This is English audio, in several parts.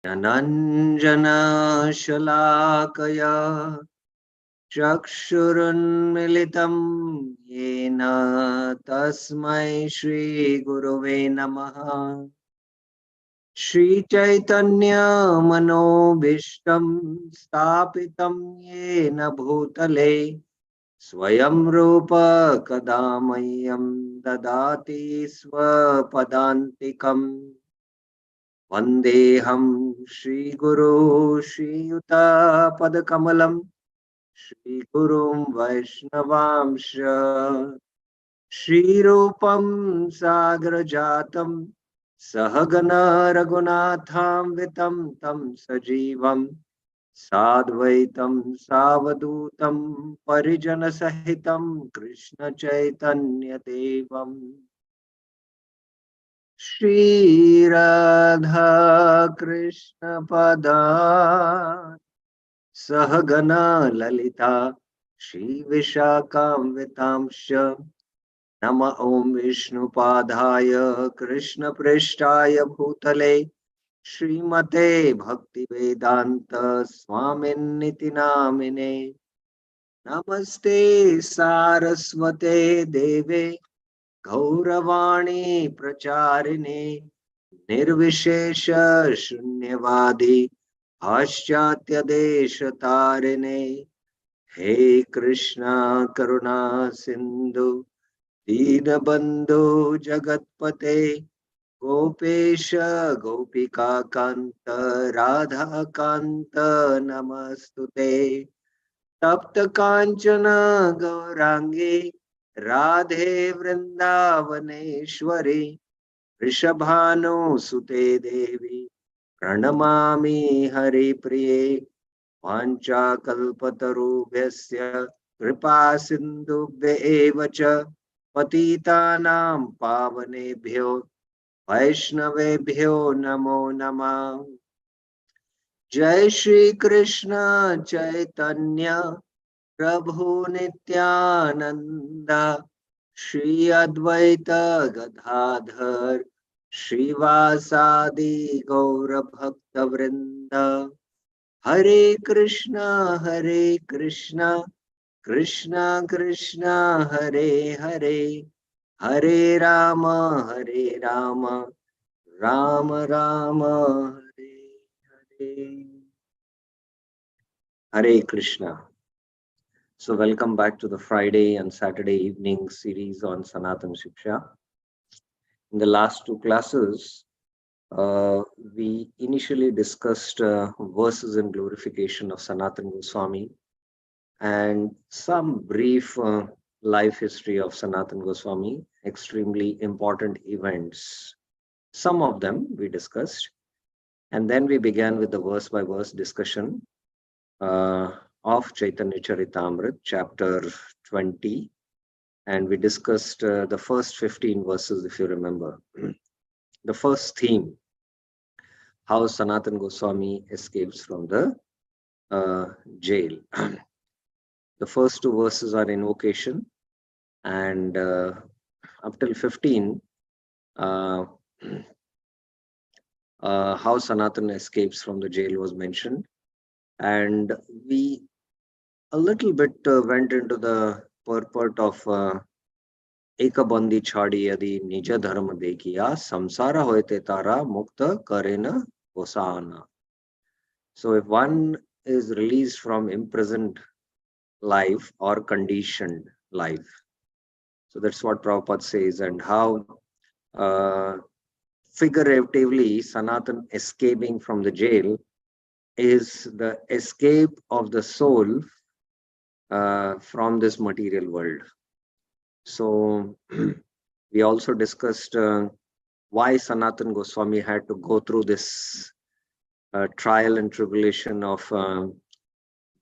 Ananjana Shalakaya Chakshurunmilitam Yena Tasmai Shri Gurave Namaha Shri Chaitanya Manobhishtam Stapitam Yena Bhutale Swayam Rupa Kadamayam Dadati Swapadantikam Vandeham Shri Guru Shri Yuta Padakamalam Shri Gurum Vaishnavamsha Shri Rupam Sagrajatam Sahagana Raghunatham Vitam Tam Sajivam Sadvaitam Savadutam Parijana Sahitam Krishna Chaitanya Devam Shri Radha Krishna Pada Sahagana Lalita Shri Vishakam Vitamsha Nama Om Vishnu Padhaya Krishna Prishtaya Bhutale Srimate Bhakti Vedanta Swamin Niti Namine Namaste Saraswate Deve Gauravani Pracharine Nirvishesha Shunyavadi Paschatya Desha Tarine He Krishna Karuna Sindhu Dinabandhu Jagatpate Gopesha Gopika Kanta Radha Kanta Namastute Tapta Kanchana Gaurangi Radhe Vrindavaneshwari Rishabhanu Sute Devi Pranamami Hari Priye Vancha Kalpatarubhyasya Kripa Sindhubhya eva cha Patitanam Pavanebhyo Vaishnavebhyo Namo Namah Jai Shri Krishna Chaitanya Prabhu Nityananda Shri Advaita Gadadhar Srivasadi Gaura Bhakta Vrinda Hare Krishna Krishna Krishna Hare Hare Hare Rama Rama Rama Hare Hare Hare Krishna. So welcome back to the Friday and Saturday evening series on Sanatana Shiksha. In the last two classes, we initially discussed verses in glorification of Sanatana Goswami and some brief life history of Sanatana Goswami, extremely important events. Some of them we discussed. And then we began with the verse by verse discussion of Chaitanya Charitamrita, chapter 20. And we discussed the first 15 verses, if you remember. The first theme, how Sanatana Goswami escapes from the jail. The first two verses are invocation, and up till 15, how Sanatana escapes from the jail was mentioned. And we a little bit went into the purport of Ekabandi chhadi yadi nija dharma dekhiya samsara hoite tara mukta karena hosana. So if one is released from imprisoned life or conditioned life, so that's what Prabhupada says, and how figuratively Sanatana escaping from the jail is the escape of the soul from this material world. So we also discussed why Sanatana Goswami had to go through this trial and tribulation of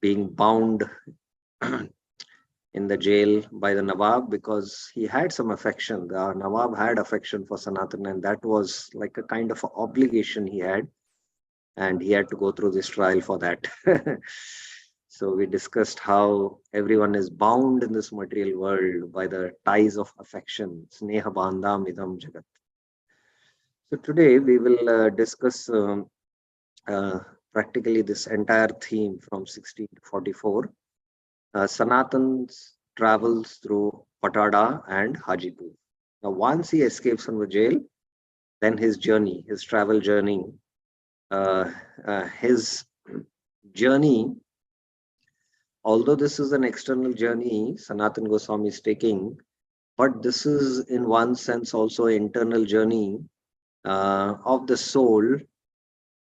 being bound in the jail by the Nawab, because he had some affection. The Nawab had affection for Sanatana, and that was like a kind of obligation he had, and he had to go through this trial for that. So we discussed how everyone is bound in this material world by the ties of affection. Sneha bandham idam jagat. So today we will discuss uh, practically this entire theme from 16 to 44. Sanatan travels through Patada and Hajipur. Now, once he escapes from the jail, then his travel journey, uh, his journey, although this is an external journey Sanatan Goswami is taking, but this is in one sense also an internal journey of the soul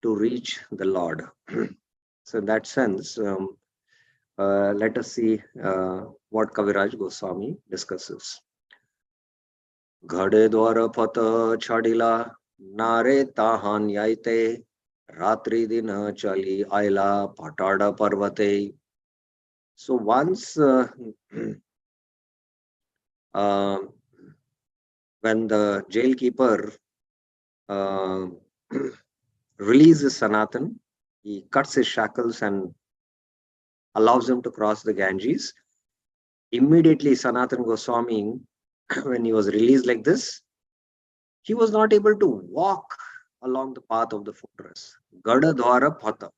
to reach the Lord. So in that sense, let us see what Kaviraj Goswami discusses. घड़े द्वार पत छड़िला नारे ताहान याइते रात्रि दिन चली आयला पटाड़ पर्वते. So once when the jailkeeper uh, releases Sanatan, he cuts his shackles and allows him to cross the Ganges. Immediately, Sanatan Goswami, when he was released like this, he was not able to walk along the path of the fortress. Gada Dwara Phata.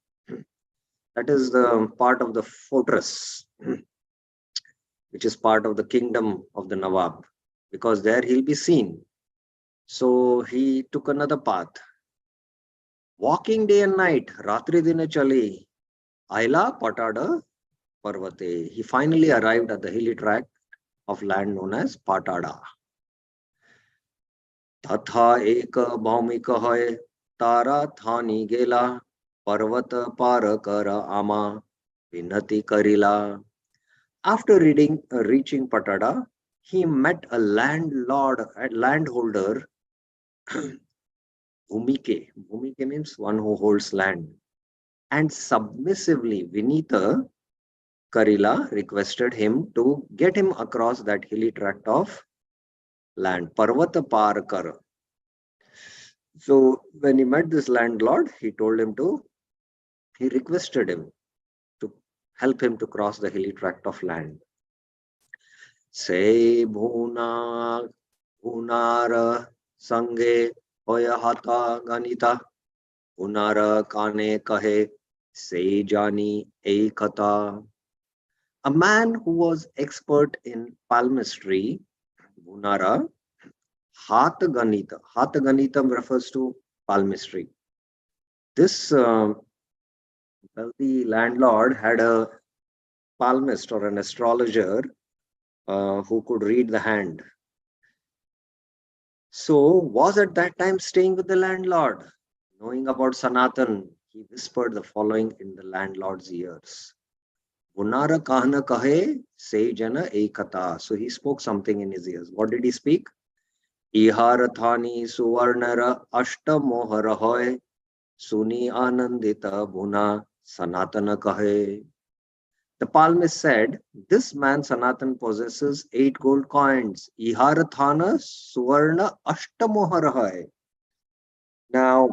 That is the part of the fortress, which is part of the kingdom of the Nawab, because there he'll be seen. So he took another path. Walking day and night, Ratri Dina Chali, Aila Patada Parvate. He finally arrived at the hilly tract of land known as Patada. Tatha Eka Bhaumika Hoy Tara Thani Gela Parvata Parakara Ama Vinati Karila. After reaching Patada, he met a landholder, Bhumike. Bhumike means one who holds land. And submissively, Vinita Karila requested him to get him across that hilly tract of land, Parvata Parakara. So when he met this landlord, he requested him to help him to cross the hilly tract of land. Say Bhunara Sange Hoya Hata Ganita Bhunara Kane Kahe Say Jani Ekata. A man who was expert in palmistry, Bhunara, Hatha Ganita refers to palmistry. This wealthy landlord had a palmist or an astrologer who could read the hand. So was at that time staying with the landlord. Knowing about Sanatan, he whispered the following in the landlord's ears. Bhunara kahana kahe se jana ekata. So he spoke something in his ears. What did he speak? Iharathani suvarnara ashta mohara hoy suni anandita bhuna sanatana kahe. The palmist said, this man Sanatan possesses 8 gold coins. Iharathana suvarna ashta mohara hoy. Now,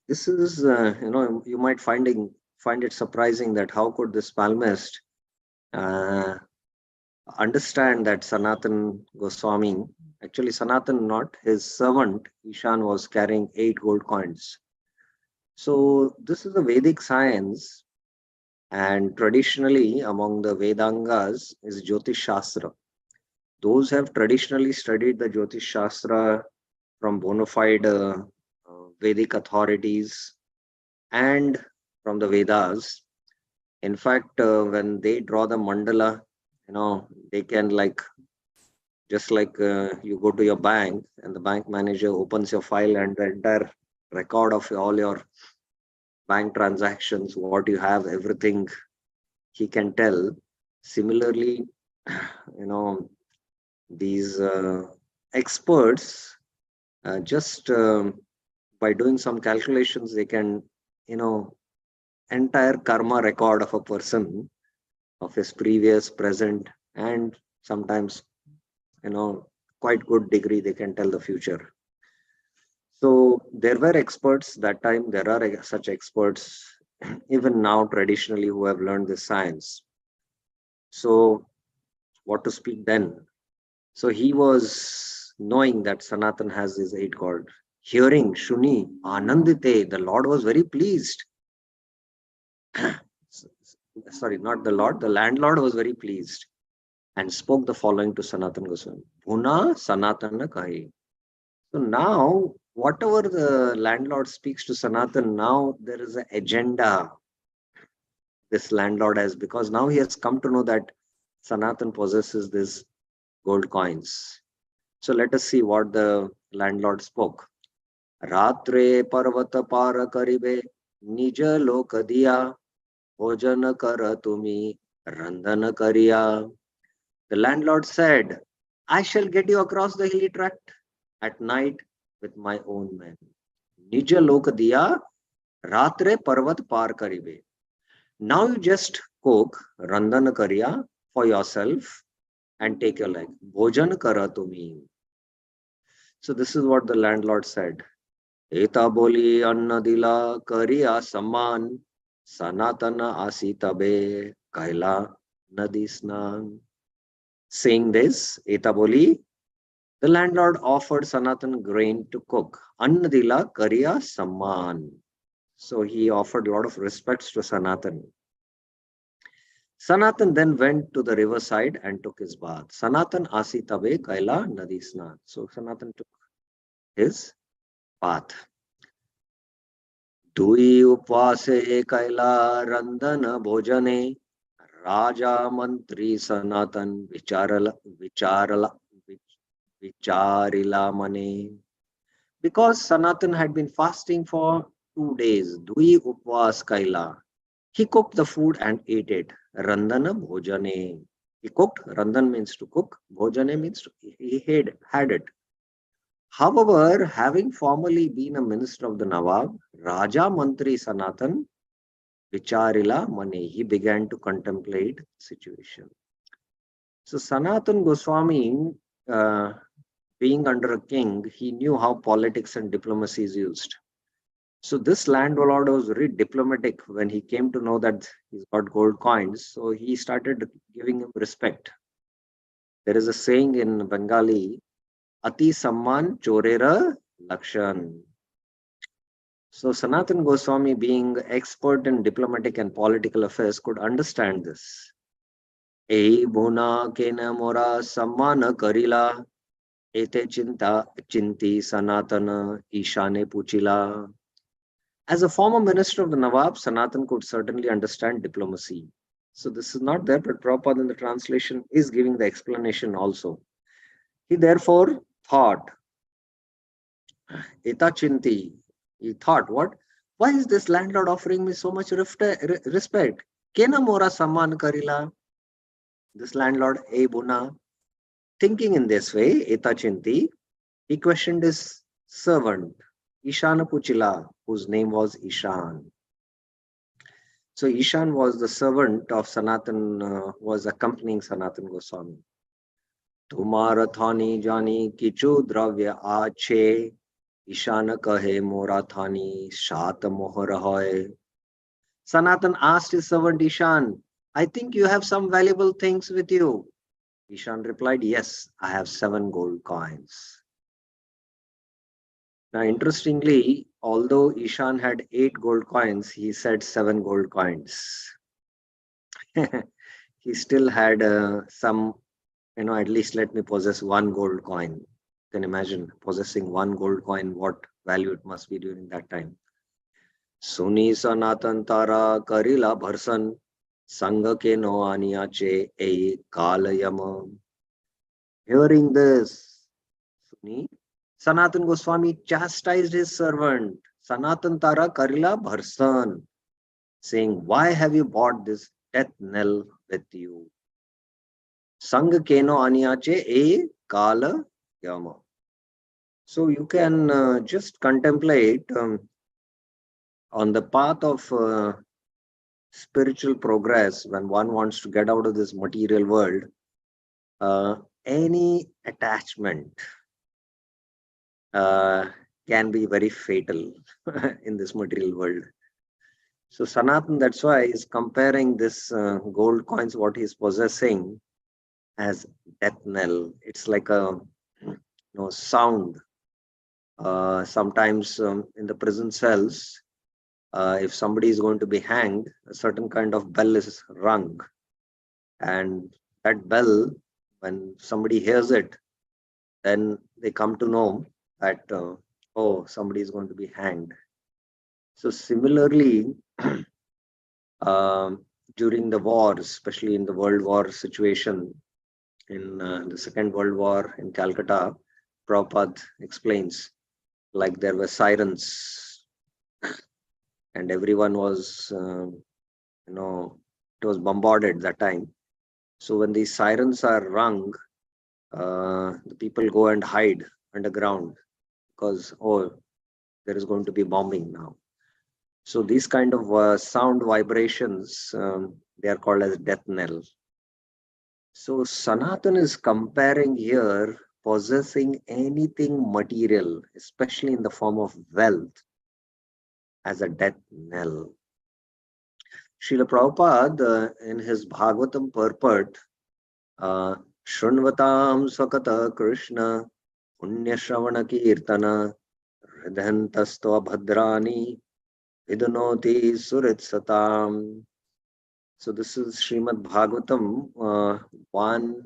this is, you might find it surprising that how could this palmist understand that Sanatan Goswami, actually Sanatan not, his servant Ishan was carrying 8 gold coins. So this is a Vedic science, and traditionally among the Vedangas is Jyotish Shastra. Those have traditionally studied the Jyotish Shastra from bona fide Vedic authorities and from the Vedas. In fact, when they draw the mandala, they can just like you go to your bank and the bank manager opens your file and the entire record of all your bank transactions, what you have, everything he can tell. Similarly, these experts just by doing some calculations, they can, entire karma record of a person, of his previous, present, and sometimes, quite good degree, they can tell the future. So there were experts that time. There are such experts even now traditionally who have learned this science. So what to speak then? So he was knowing that Sanatan has his 8 gold. Hearing Shuni Anandite, the Lord was very pleased. Sorry, not the Lord, the landlord was very pleased and spoke the following to Sanatan Goswami. Bhuna Sanatana Kahi. So now, whatever the landlord speaks to Sanatan, now there is an agenda this landlord has, because now he has come to know that Sanatan possesses these gold coins. So let us see what the landlord spoke. Ratre parvata para karibe nija lok diya bhojan kar tumi randan kariya. The landlord said, I shall get you across the hilly tract at night with my own men. Nija lok diya ratre parvat par karibe. Now you just cook randan kariya for yourself and take your life. Bhojan kara tumi. So this is what the landlord said. Eta boli anna dila kariya saman sanatana asitabe kaila nadi snan. Saying this, Eta boli, the landlord offered Sanatan grain to cook. Anna dila kariya saman. So he offered a lot of respects to Sanatan. Sanatan then went to the riverside and took his bath. Sanatan asitabe kaila nadi snan. So Sanatan took his bath. Dui upvase kaila randana bhojane Raja Mantri Sanatan Vicharila Mane. Because Sanatan had been fasting for 2 days, Dui Upvas Kaila, he cooked the food and ate it. Randana Bhojane. He cooked, Randan means to cook, Bhojane means he had it. However, having formerly been a minister of the Nawab, Raja Mantri Sanatan Vicharila Mane, he began to contemplate the situation. So Sanatan Goswami, uh, being under a king, he knew how politics and diplomacy is used. So this landlord was very diplomatic when he came to know that he's got gold coins. So he started giving him respect. There is a saying in Bengali, Ati Samman Chorera Lakshan. So Sanatan Goswami, being expert in diplomatic and political affairs, could understand this. Ei bhuna kena mora sammana karila ete chinta chinti sanatana ishane puchila. As a former minister of the Nawab, Sanatan could certainly understand diplomacy. So this is not there, but Prabhupada in the translation is giving the explanation also. He therefore thought, Eta chinti. He thought, what? Why is this landlord offering me so much respect? Kena mora samman karila. This landlord, E Buna, thinking in this way, Eta chinti, he questioned his servant, Ishana Puchila, whose name was Ishan. So Ishan was the servant of Sanatan, was accompanying Sanatan Goswami. Tumara thani jani kichu dravya ache, Ishana kahe mora thani shat mohar hoy. Sanatan asked his servant Ishan, I think you have some valuable things with you. Ishan replied, yes, I have 7 gold coins. Now, interestingly, although Ishan had 8 gold coins, he said 7 gold coins. He still had some, at least let me possess 1 gold coin. You can imagine possessing 1 gold coin, what value it must be during that time. Suni Sanatan Tara Karila Bharsan Sangha ke no aniyache e kalayama. Hearing this, Suni, Sanatan Goswami chastised his servant, Sanatan Tara Karila Bharsan, saying, why have you bought this death knell with you? Sangha keno aniyache e kala yama. So you can just contemplate on the path of spiritual progress when one wants to get out of this material world. Any attachment can be very fatal in this material world. So Sanatan, that's why is comparing this gold coins, what he's possessing, as death knell. It's like a sound Sometimes in the prison cells, if somebody is going to be hanged, a certain kind of bell is rung. And that bell, when somebody hears it, then they come to know that, oh, somebody is going to be hanged. So similarly, during the wars, especially in the World War situation, in the Second World War in Calcutta, Prabhupada explains, like there were sirens and everyone was, it was bombarded that time. So when these sirens are rung, the people go and hide underground because, oh, there is going to be bombing now. So these kind of sound vibrations, they are called as death knell. So Sanatan is comparing here possessing anything material, especially in the form of wealth, as a death knell. Srila Prabhupada, in his Bhagavatam purport, Shrunvatam Swakata Krishna Punya Shravana Kirtana Hridhantastva Bhadrani Vidunoti Surit Satam. So this is Srimad Bhagavatam 1,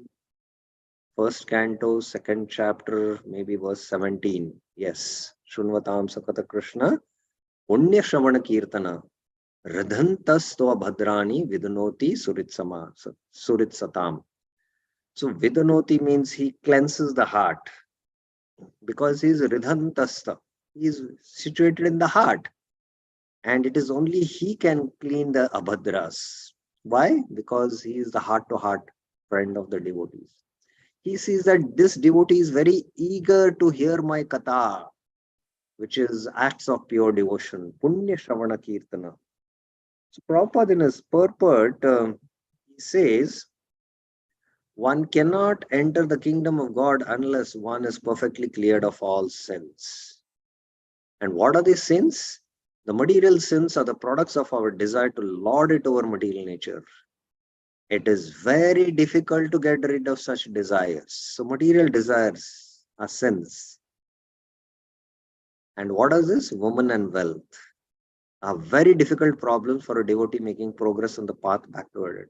first canto, second chapter, maybe verse 17. Yes. Shrunvatam Sakata Krishna Punya Shravana Kirtana Hridhantastva Bhadrani Vidunoti Surit Satam. So Vidunoti means he cleanses the heart because he is Ridhantasta. He is situated in the heart. And it is only he can clean the abhadras. Why? Because he is the heart-to-heart friend of the devotees. He sees that this devotee is very eager to hear my katha, which is acts of pure devotion. Punya Shravana Kirtana. So Prabhupada in his purport, he says, one cannot enter the kingdom of God unless one is perfectly cleared of all sins. And what are these sins? The material sins are the products of our desire to lord it over material nature. It is very difficult to get rid of such desires. So material desires are sins. And what is this? Woman and wealth are very difficult problems for a devotee making progress on the path back toward it.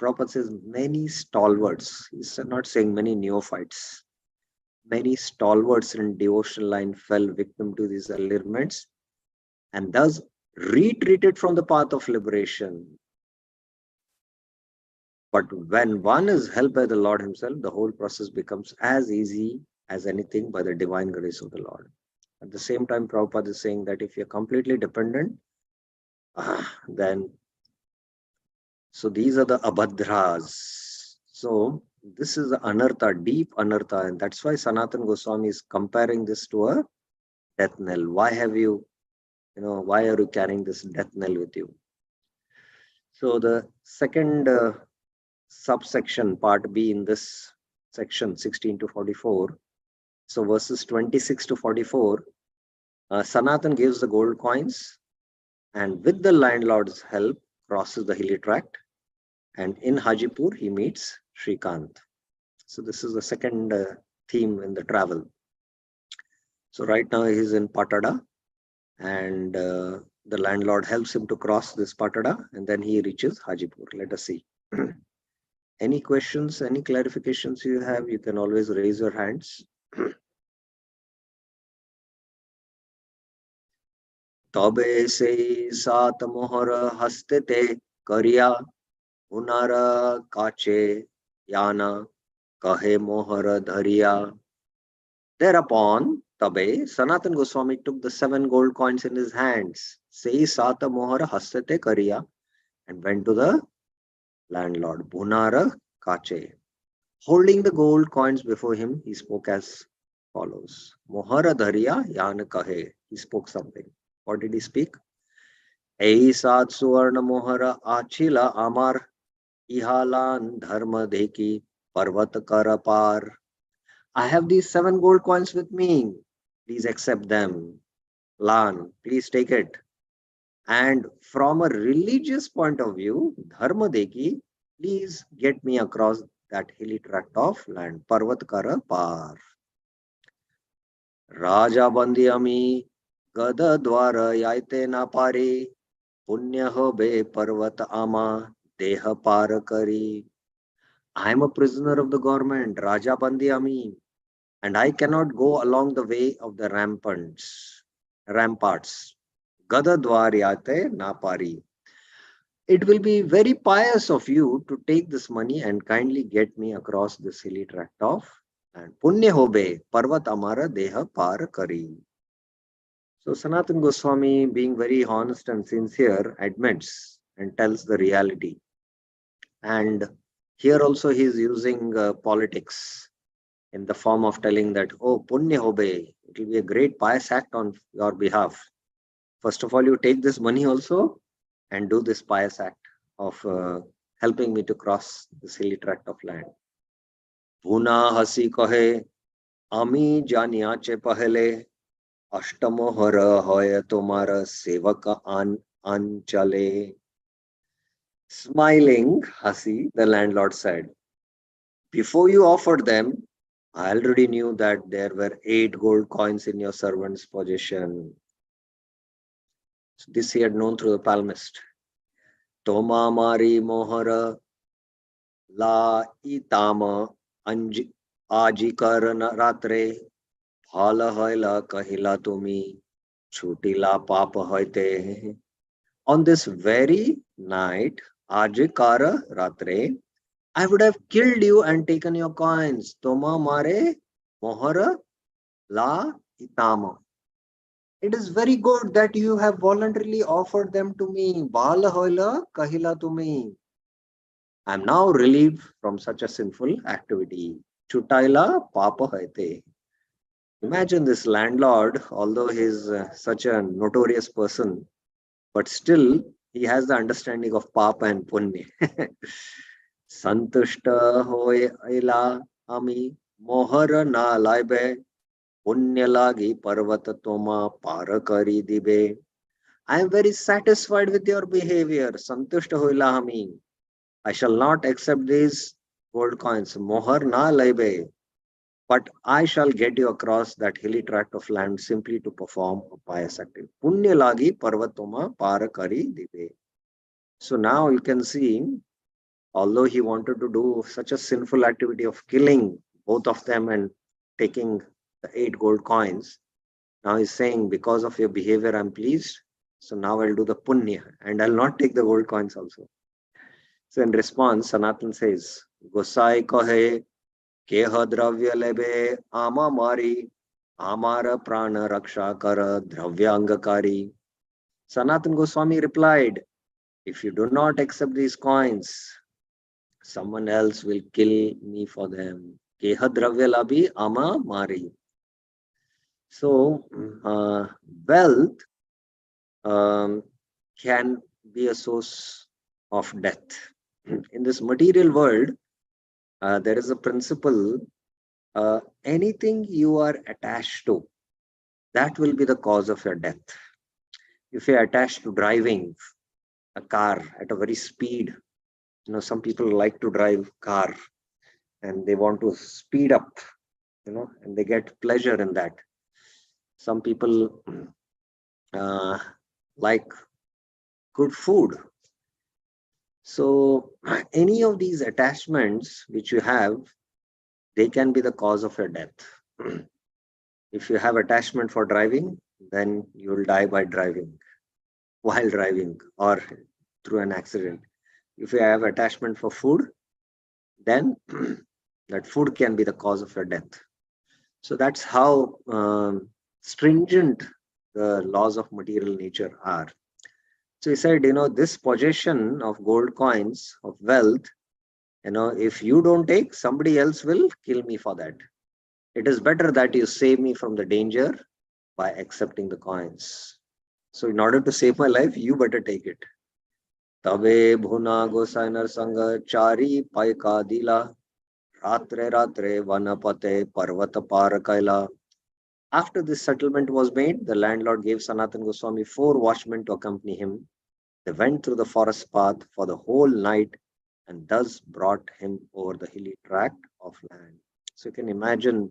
Prabhupada says many stalwarts, he's not saying many neophytes, many stalwarts in devotional line fell victim to these allurements and thus retreated from the path of liberation. But when one is helped by the Lord himself, the whole process becomes as easy as anything by the divine grace of the Lord. At the same time, Prabhupada is saying that if you're completely dependent, then, so these are the abhadras. So this is the anartha, deep anartha, and that's why Sanatana Goswami is comparing this to a death knell. Why have you, why are you carrying this death knell with you? So the second subsection, part B in this section, 16 to 44. So verses 26 to 44, Sanatan gives the gold coins and with the landlord's help crosses the hilly tract. And in Hajipur, he meets Shrikant. So this is the second theme in the travel. So right now he's in Patada and the landlord helps him to cross this Patada and then he reaches Hajipur. Let us see. Any questions, any clarifications you have, you can always raise your hands. Tabe se sat mohara hastete karya unara kache yana kahe mohara dhariya. Thereupon, Tabe, Sanatan Goswami took the 7 gold coins in his hands, say sata mohara hastete karya, and went to the landlord, Bunara Kache. Holding the gold coins before him, he spoke as follows. Mohara dhariya yana kahe. He spoke something. What did he speak? Ei sat suvarna mohara achila amar ihalan dharma deki parvat karapar. I have these 7 gold coins with me. Please accept them. Lan, please take it. And from a religious point of view, dharma deki, please get me across that hilly tract of land. Parvat karapar. Raja bandiyami gada dwara yaite na pari punya hobe parvat ama deha par kari. I am a prisoner of the government, Raja bandiyami, and I cannot go along the way of the ramparts. Gada dwar yate na pari. It will be very pious of you to take this money and kindly get me across this hilly tract of land. Punya hobe parvat amara deha par kari. So Sanatan Goswami, being very honest and sincere, admits and tells the reality. And here also he is using politics in the form of telling that, oh, punya hobe, it will be a great pious act on your behalf. First of all, you take this money also and do this pious act of helping me to cross this hilly tract of land. Bhuna hasi kahe, ami janiyache pahele, ashtamo hara hoya tomara sevaka anchale. Smiling, Hasi, the landlord said, before you offered them, I already knew that there were 8 gold coins in your servant's possession. So this he had known through the palmist. Toma Mari Mohara La Itama Anji Ajikar Ratre Phala Hoila Kahila Tumi Chutila Papa Hoite. On this very night, Ajikara Ratre, I would have killed you and taken your coins. Toma mare mohara la itama. It is very good that you have voluntarily offered them to me. Bala hoila kahila to me. I am now relieved from such a sinful activity. Chutaila papa haite. Imagine this landlord, although he is such a notorious person, but still he has the understanding of papa and punya. Santushta hoila ami mohar na laibe punya lagi parvata toma parakari dibe. I am very satisfied with your behavior. Santushta hoila ami. I shall not accept these gold coins. Mohar na laibe. But I shall get you across that hilly tract of land simply to perform a pious activity. Punya lagi parvatoma parakari dibe. So now you can see, although he wanted to do such a sinful activity of killing both of them and taking the 8 gold coins, now he's saying, because of your behavior, I'm pleased. So now I'll do the punya and I'll not take the gold coins also. So in response, Sanatan says, Gosai kahe keha dravya lebe ama mari amara prana raksha kara dravya angakari. Sanatan Goswami replied, if you do not accept these coins, someone else will kill me for them. Keha dravya labi ama mari. So, wealth can be a source of death. In this material world, there is a principle, anything you are attached to, that will be the cause of your death. If you're attached to driving a car at a very speed, some people like to drive car and they want to speed up, and they get pleasure in that. Some people like good food. So any of these attachments which you have, they can be the cause of your death. If you have attachment for driving, then you will die by driving, while driving or through an accident. If you have attachment for food, then that food can be the cause of your death. So that's how stringent the laws of material nature are. So he said, this possession of gold coins, of wealth, if you don't take, somebody else will kill me for that. It is better that you save me from the danger by accepting the coins. So in order to save my life, you better take it. Tabe bhuna gosainar sanga chari paika dila ratre ratre vanapate parvata parakaila. After this settlement was made, the landlord gave Sanatan Goswami 4 watchmen to accompany him. They went through the forest path for the whole night and thus brought him over the hilly tract of land. So you can imagine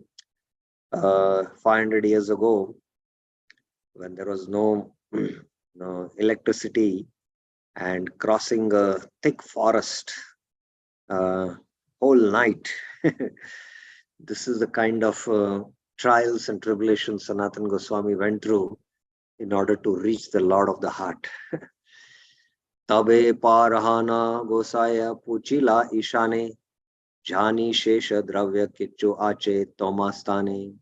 500 years ago, when there was no electricity, and crossing a thick forest uh, whole night. This is the kind of trials and tribulations Sanatan Goswami went through in order to reach the Lord of the heart. Tabe parahana gosaya puchila ishane jani shesha dravya kichu ache tomastane.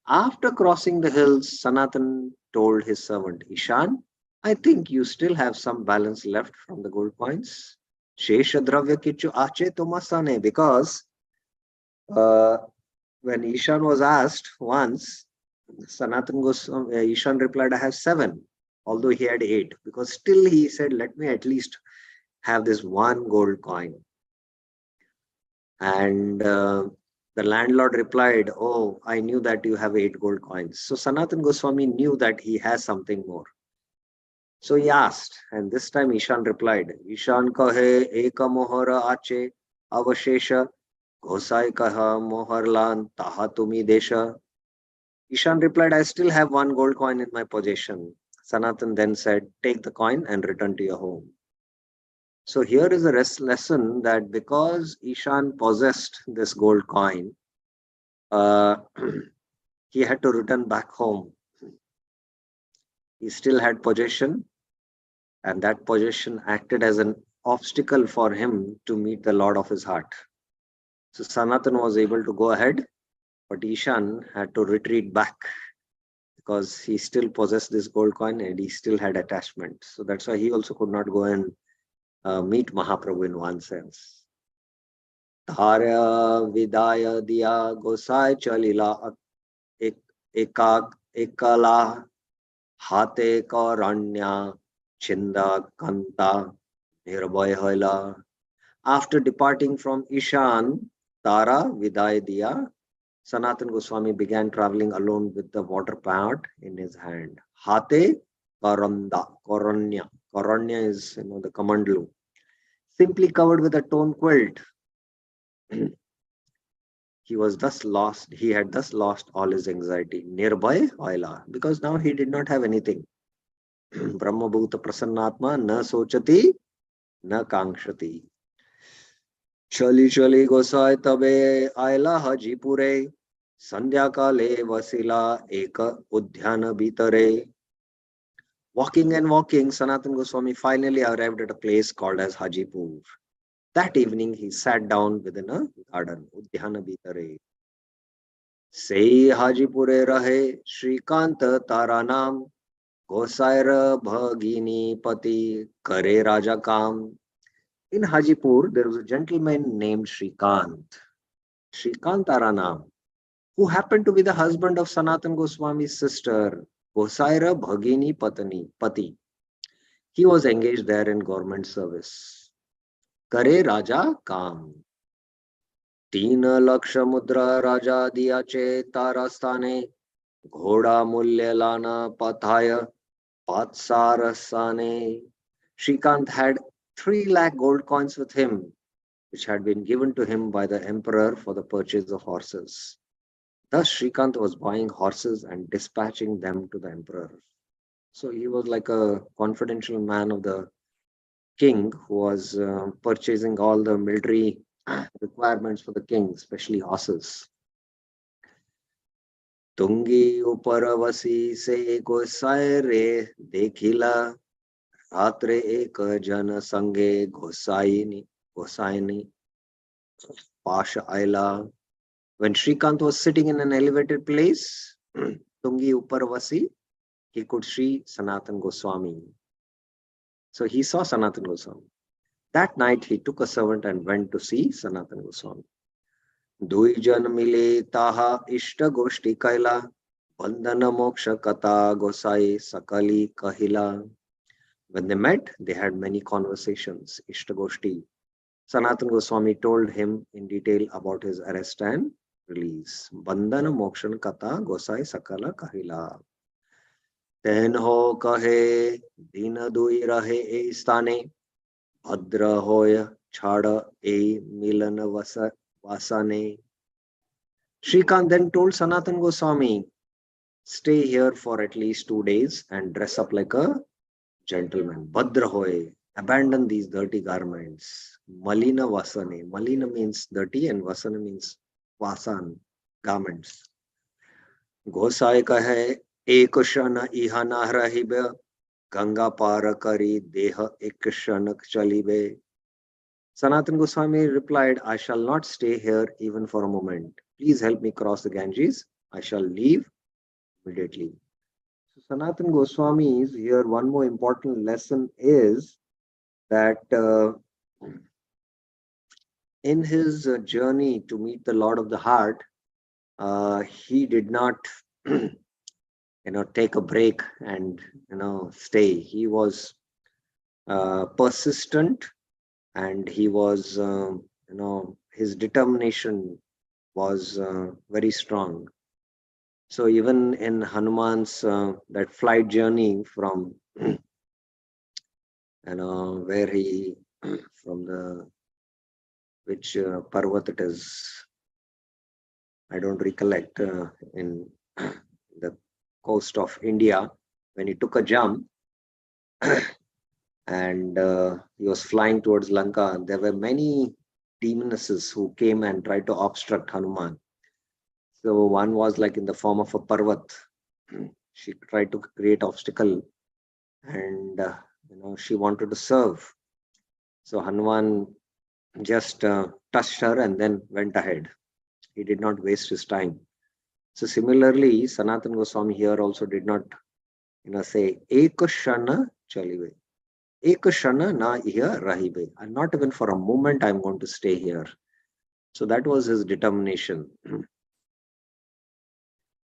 After crossing the hills, Sanatan told his servant Ishan, I think you still have some balance left from the gold coins. Shesha dravya kichu ache tomastane, because uh, when Ishan was asked once, Sanatan Goswami, Ishan replied, I have 7, although he had 8, because still he said, let me at least have this one gold coin. And the landlord replied, oh, I knew that you have 8 gold coins. So Sanatan Goswami knew that he has something more. So he asked, and this time Ishan replied, Ishan kahe eka mohara ache avashesha Gosai kaha moharlan taha tumi desha. Ishan replied, I still have 1 gold coin in my possession. Sanatan then said, take the coin and return to your home. So here is a lesson that because Ishan possessed this gold coin, uh, he had to return back home. He still had possession, and that possession acted as an obstacle for him to meet the Lord of his heart. So Sanatan was able to go ahead, but Ishan had to retreat back because he still possessed this gold coin and he still had attachment. So that's why he also could not go and meet Mahaprabhu in one sense. Dharya Vidaya Diya Gosai Chalila Ekala Hate Karanya Chinda Kanta Nirbhay Hoila. After departing from Ishan, Tara Vidaya Diya, Sanatan Goswami began traveling alone with the water pot in his hand. Hate Karanya. Karanya is the kamandlu. Simply covered with a torn quilt. He had thus lost all his anxiety. Nearby Oila, because now he did not have anything. Brahma Bhuta Prasannatma na sochati na kangshati. Chali chali gosai tabe Aila Hajipure Sandhya kale vasila eka udhyana bitare. Walking and walking, Sanatan Goswami finally arrived at a place called as Hajipur. That evening, he sat down within a garden, Udhyana Bitare. Sei Hajipure Rahe Shrikant Taranam Gosaira Bhagini Pati Kare Raja Kam. In Hajipur, there was a gentleman named Shrikant Taranam, who happened to be the husband of Sanatan Goswami's sister, Gosaira Bhagini Pati. He was engaged there in government service. Kare Raja Kam. 3 lakh mudra raja diyache tarasthane ghoda mulya lana pathaya patsarasane. Shrikant had 3 lakh gold coins with him, which had been given to him by the emperor for the purchase of horses. Thus, Shrikant was buying horses and dispatching them to the emperor. So he was like a confidential man of the king who was purchasing all the military requirements for the king, especially horses. Tungi uparavasi se gosai re dekhila ratre ek jana sange gosaini pasha aila. When Shrikant was sitting in an elevated place, Tungi uparavasi, he could see Sanatan Goswami. So he saw Sanatan Goswami. That night he took a servant and went to see Sanatan Goswami. Dui jan mile taha ishta goshti kaila bandhana moksha kata gosai sakali kahila. When they met, they had many conversations. Ishta goshti. Sanatan Goswami told him in detail about his arrest and release. Bandhana moksha kata gosai sakala kahila. Ten ho kahe dina dui rahe e stane bhadra hoya chada e milan vasane. Shrikant then told Sanatan Goswami, stay here for at least 2 days and dress up like a gentleman. Bhadra hoye, abandon these dirty garments. Malina vasane. Malina means dirty and vasana means vasan, garments. Gosai kahe, ek shana iha na rahibe, Ganga para kari deha ek shanak chalibe. Sanatan Goswami replied, I shall not stay here even for a moment. Please help me cross the Ganges. I shall leave immediately. So Sanatan Goswami's here one more important lesson is that in his journey to meet the Lord of the Heart, he did not take a break and stay. He was persistent, and he was his determination was very strong. So even in Hanuman's that flight journey from where he from the which Parvat it is, I don't recollect, in the coast of India, when he took a jump and he was flying towards Lanka, there were many demonesses who came and tried to obstruct Hanuman. So one was like in the form of a Parvat. She tried to create obstacle, and she wanted to serve. So Hanuman just touched her and then went ahead. He did not waste his time. So similarly, Sanatan Goswami here also did not say ekashana chalive. Ekashana na iha rahibe. And not even for a moment I'm going to stay here. So that was his determination.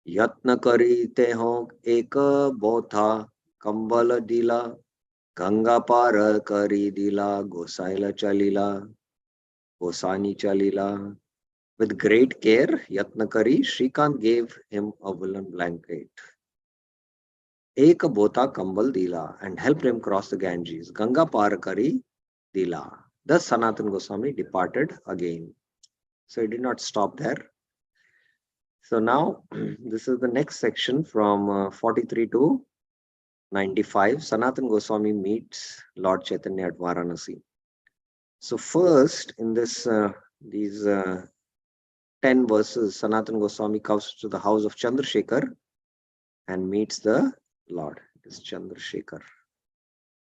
Yatna kari te ho eka botha kambala dila Ganga par kari dila gosaila chalila gosani chalila. With great care, Yatna kari, Shrikant gave him a woolen blanket. Ek bota kambal dila and helped him cross the Ganges. Ganga par kari dila. Thus Sanatan Goswami departed again. So he did not stop there. So now this is the next section from 43 to 95. Sanatan Goswami meets Lord Chaitanya at Varanasi. So first in this these 10 verses, Sanatan Goswami comes to the house of Chandrasekhar and meets the Lord. It is Chandrasekhar.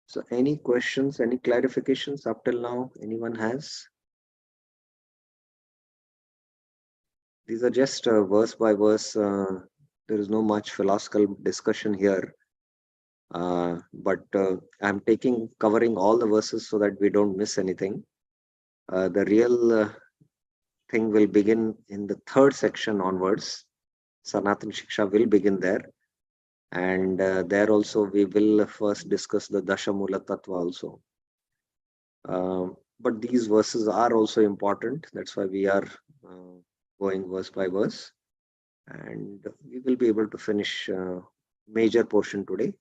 So any questions, any clarifications up till now anyone has? These are just verse by verse. There is no much philosophical discussion here. But I'm covering all the verses so that we don't miss anything. The real thing will begin in the third section onwards. Sanatana Shiksha will begin there. And there also we will first discuss the Dashamula Tattva also. But these verses are also important. That's why we are going verse by verse. And we will be able to finish major portion today.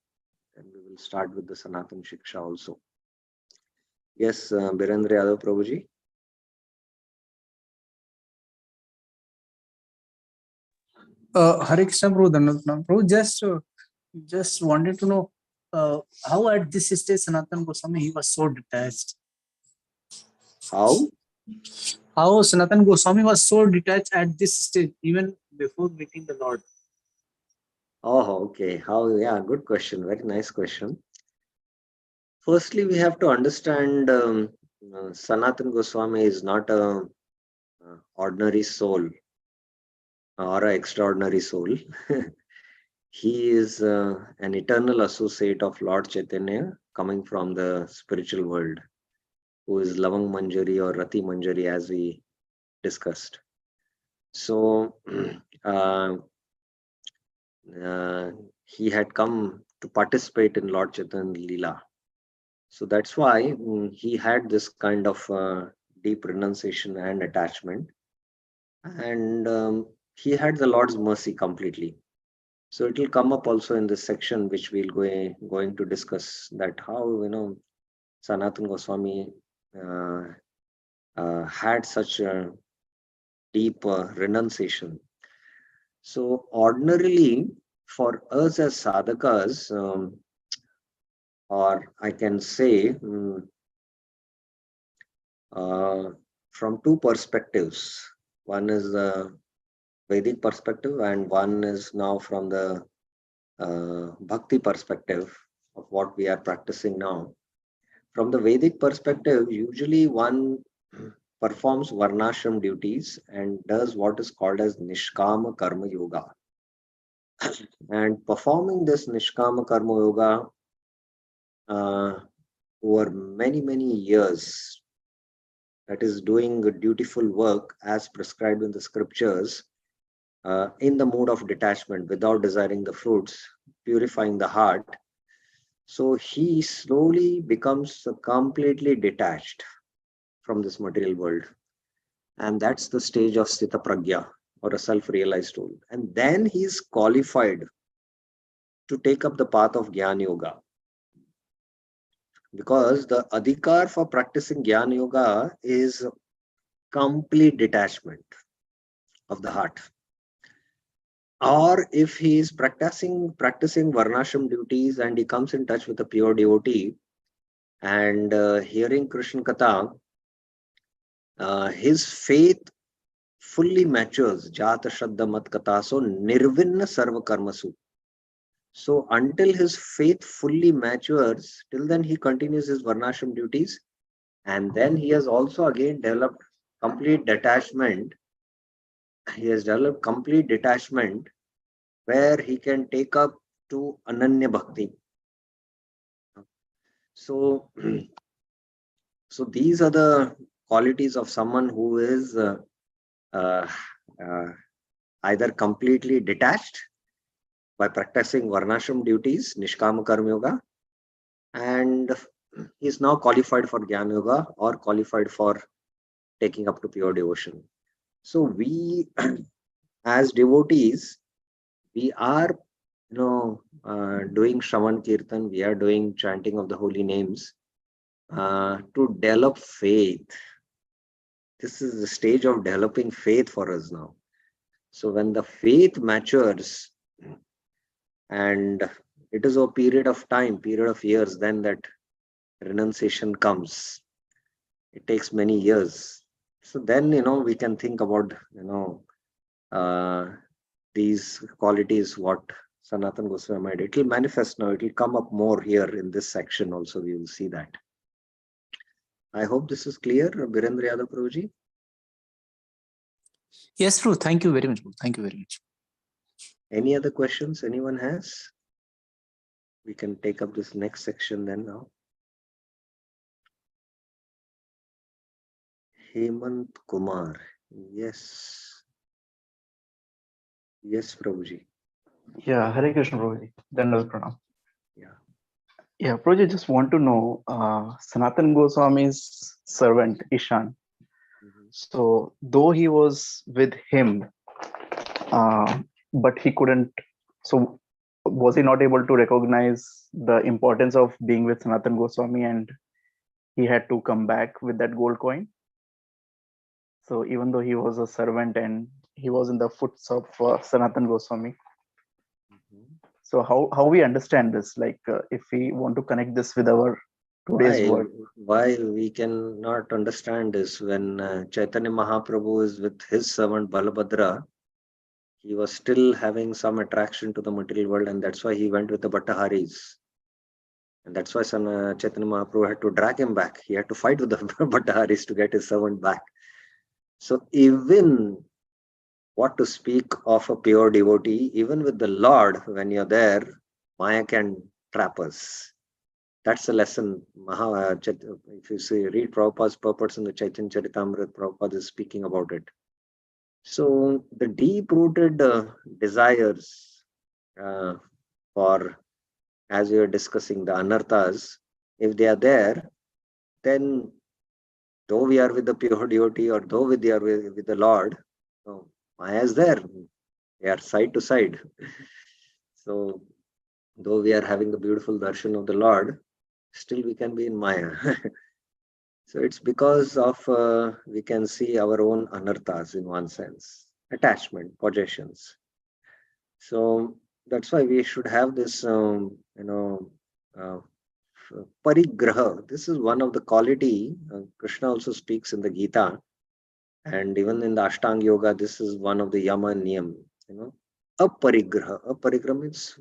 And we will start with the Sanatana Shiksha also. Yes, Birendra Yadav Prabhuji. Hare Krishna Prabhu, just wanted to know how at this stage Sanatana Goswami he was so detached. How Sanatana Goswami was so detached at this stage, even before meeting the Lord. Oh, okay. Yeah, good question. Very nice question. Firstly, we have to understand Sanatana Goswami is not a ordinary soul or an extraordinary soul. He is an eternal associate of Lord Chaitanya coming from the spiritual world, who is Lavang Manjari or Rati Manjari as we discussed. So he had come to participate in Lord Chaitanya Leela. So that's why he had this kind of deep renunciation and attachment. And he had the Lord's mercy completely. So it will come up also in this section, which we'll going to discuss, that how Sanatana Goswami had such a deep renunciation. So ordinarily, for us as sadhakas, or I can say uh, from two perspectives. One is the Vedic perspective, and one is now from the bhakti perspective of what we are practicing now. From the Vedic perspective, usually one performs varnashram duties and does what is called as nishkama karma yoga. And performing this nishkama karma yoga uh, over many years, that is doing dutiful work as prescribed in the scriptures, in the mood of detachment without desiring the fruits, purifying the heart. So he slowly becomes completely detached from this material world. And that's the stage of Sthita Pragya, or a self-realized soul. And then he's qualified to take up the path of Jnana Yoga. Because the adhikar for practicing Jnana Yoga is complete detachment of the heart. Or if he is practicing varnashram duties and he comes in touch with a pure devotee and hearing Krishna Katha, his faith fully matures. Jata Shraddha Mat Katha, so Nirvinna Sarva Karmasu. So until his faith fully matures, till then he continues his varnashram duties, and then he has also again developed complete detachment. He has developed complete detachment where he can take up to Ananya Bhakti. So, so these are the qualities of someone who is uh, uh, either completely detached by practicing varnashram duties, Nishkama Karma Yoga, and he is now qualified for Jnana Yoga or qualified for taking up to pure devotion. So we, as devotees, we are, doing Shravan Kirtan, we are doing chanting of the holy names to develop faith. This is the stage of developing faith for us now. So when the faith matures, and it is a period of time, period of years, then that renunciation comes. It takes many years. So then, we can think about, uh, these qualities, what Sanatana Goswami made. It will manifest now. It will come up more here in this section also. We will see that. I hope this is clear, Birendra Yadav Prabhuji. Yes, true. Thank you very much. Thank you very much. Any other questions anyone has? We can take up this next section then now. Hemant Kumar. Yes. Yes, Prabhuji. Yeah, Hare Krishna, Prabhuji. Dandal Pranam. Yeah. Yeah, Prabhuji, just want to know, Sanatana Goswami's servant, Ishan. So, though he was with him, but he couldn't, so was he not able to recognize the importance of being with Sanatana Goswami, and he had to come back with that gold coin? So, even though he was a servant and he was in the footsteps of Sanatana Goswami, so how we understand this, like if we want to connect this with our today's world? Why we cannot understand this when Chaitanya Mahaprabhu is with his servant Balabhadra, he was still having some attraction to the material world, and that's why he went with the Bhattaharis. And that's why Chaitanya Mahaprabhu had to drag him back. He had to fight with the Bhattaharis to get his servant back. So even what to speak of a pure devotee, even with the Lord, when you're there, Maya can trap us. That's the lesson. If you see, read Prabhupada's purports in the Chaitanya Charitamrita, Prabhupada is speaking about it. So the deep-rooted desires for, as we are discussing, the anarthas, if they are there, then though we are with the pure devotee or though we are with the Lord, Maya is there. They are side to side. So though we are having the beautiful darshan of the Lord, still we can be in Maya. So it's because of, we can see our own anarthas in one sense, attachment, possessions. So that's why we should have this, uh, parigraha. This is one of the quality. Krishna also speaks in the Gita, and even in the Ashtanga Yoga, this is one of the yama and niyam. Aparigraha. Aparigraha means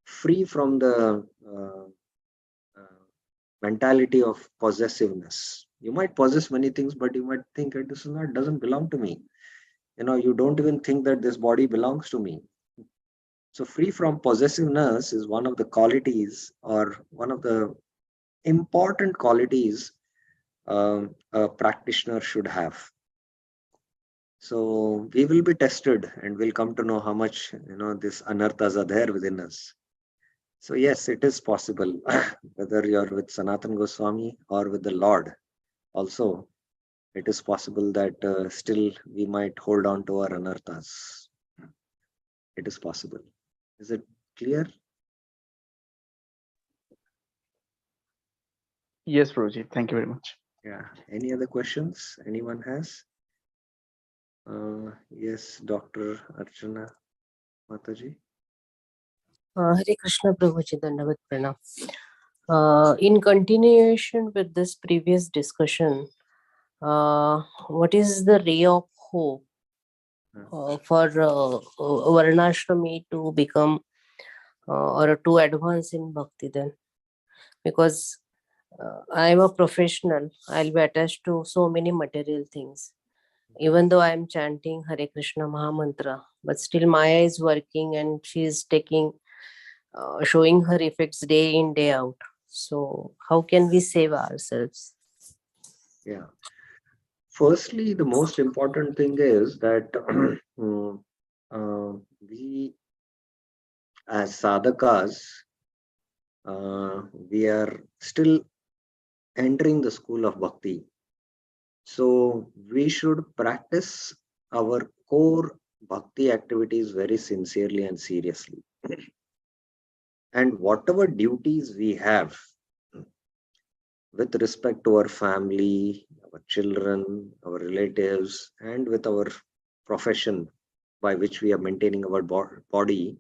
free from the mentality of possessiveness. You might possess many things, but you might think that this is not doesn't belong to me. You don't even think that this body belongs to me. So free from possessiveness is one of the qualities or one of the important qualities a practitioner should have. So we will be tested and we'll come to know how much this anarthas are there within us. So yes, it is possible, whether you're with Sanatana Goswami or with the Lord. Also, it is possible that still we might hold on to our anarthas. It is possible. Is it clear? Yes, Prabhuji. Thank you very much. Yeah. Any other questions anyone has? Yes, Dr. Archana Mataji. Hare Krishna Prabhuji, Dandavat Pranam. In continuation with this previous discussion, what is the ray of hope for Varnashrami to become or to advance in Bhakti then? Because I am a professional, I'll be attached to so many material things. Even though I am chanting Hare Krishna Mahamantra, but still Maya is working and she is showing her effects day in, day out. So how can we save ourselves? Yeah. Firstly, the most important thing is that we as sadhakas, we are still entering the school of bhakti. So we should practice our core bhakti activities very sincerely and seriously. And whatever duties we have with respect to our family, our children, our relatives, and with our profession by which we are maintaining our body,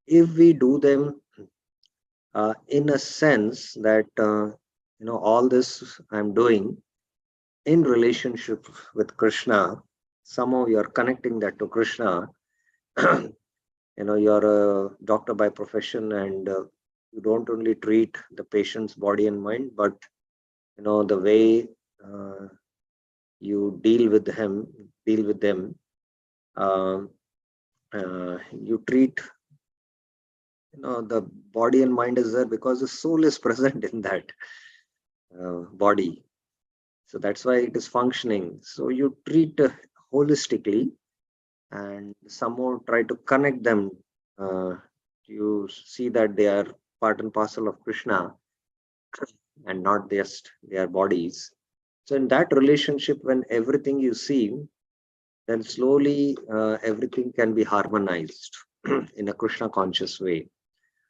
if we do them in a sense that, all this I'm doing in relationship with Krishna, somehow you're connecting that to Krishna. You're a doctor by profession and you don't only treat the patient's body and mind, but the way you deal with them, um, you treat the body and mind is there because the soul is present in that body. So that's why it is functioning. So you treat holistically and somehow try to connect them. You see that they are part and parcel of Krishna and not just their bodies. So in that relationship, when everything you see, then slowly everything can be harmonized in a Krishna conscious way.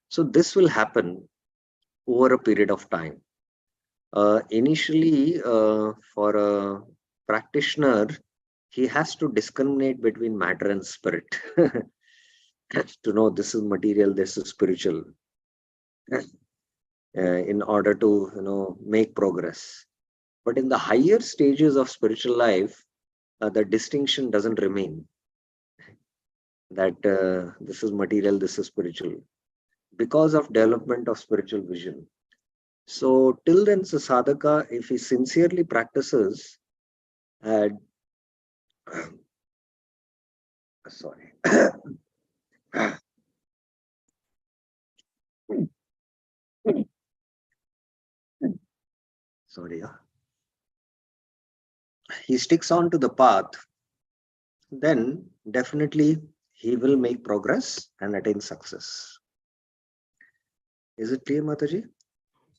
So this will happen over a period of time. Initially, for a practitioner, he has to discriminate between matter and spirit to know this is material, this is spiritual, in order to make progress. But in the higher stages of spiritual life, the distinction doesn't remain that this is material, this is spiritual, because of development of spiritual vision. So till then, the sadhaka, if he sincerely practices, sorry, sorry, he sticks on to the path, then definitely he will make progress and attain success. Is it clear, Mataji?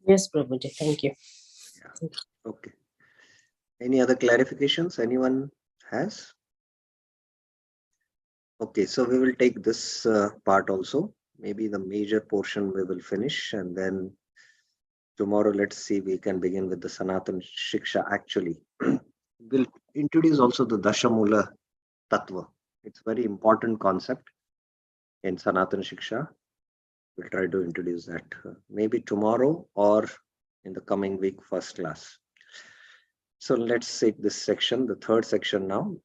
Yes, Prabhuji, thank you. Yeah. Okay. Any other clarifications anyone has? Okay, so we will take this part also. Maybe the major portion we will finish, and then tomorrow, let's see, we can begin with the Sanatana Shiksha actually. We'll introduce also the Dashamula Tattva, It's a very important concept in Sanatana Shiksha. We'll try to introduce that maybe tomorrow or in the coming week, first class. So let's take this section, the third section now.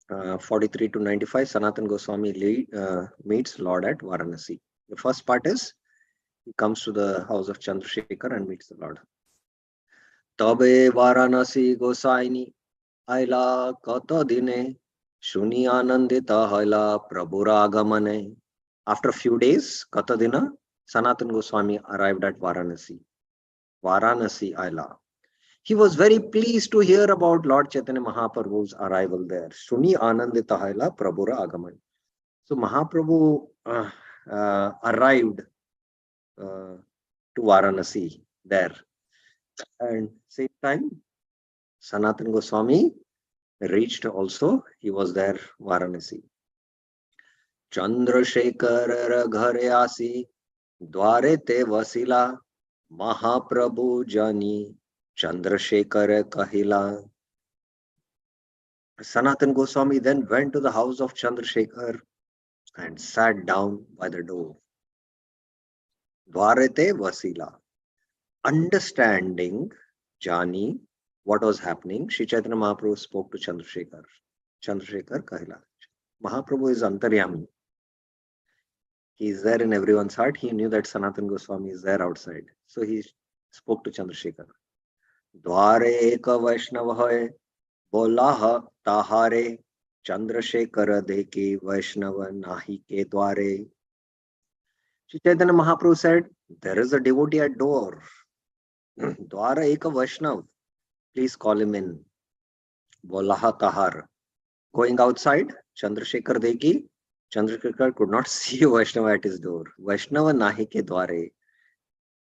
43 to 95, Sanatana Goswami meets Lord at Varanasi. The first part is he comes to the house of Chandrasekhar and meets the Lord. Tabe Varanasi Gosaini Aila Kata Dine Shuni Anandita Haila Prabhuragamane. After a few days, Kata Dina, Sanatana Goswami arrived at Varanasi. Varanasi Aila. He was very pleased to hear about Lord Chaitanya Mahaprabhu's arrival there. Shuni Anandita Haila Prabhura Agaman. So Mahaprabhu arrived to Varanasi there. And same time, Sanatana Goswami reached also. He was there, Varanasi. Chandrasekhar ghare asi, dware te vasila, Mahaprabhu jani, Chandrasekhar kahila. Sanatana Goswami then went to the house of Chandrasekhar and sat down by the door. Dware te vasila. Understanding, jani, what was happening, Sri Chaitanya Mahaprabhu spoke to Chandrasekhar. Chandrasekhar kahila. Mahaprabhu is Antaryami. He is there in everyone's heart. He knew that Sanatana Goswami is there outside. So he spoke to Chandrasekhar. Dware eka Vaishnava hai, bolah tahare, Chandrasekhar deki Vaishnava nahi ke dware. Sri Chaitanya Mahaprabhu said, there is a devotee at door. Dwara eka Vaishnav. Please call him in. Bolah tahar. Going outside, Chandrasekhar deki. Chandrasekhar could not see a Vaishnava at his door. Vaishnava nahi ke dware.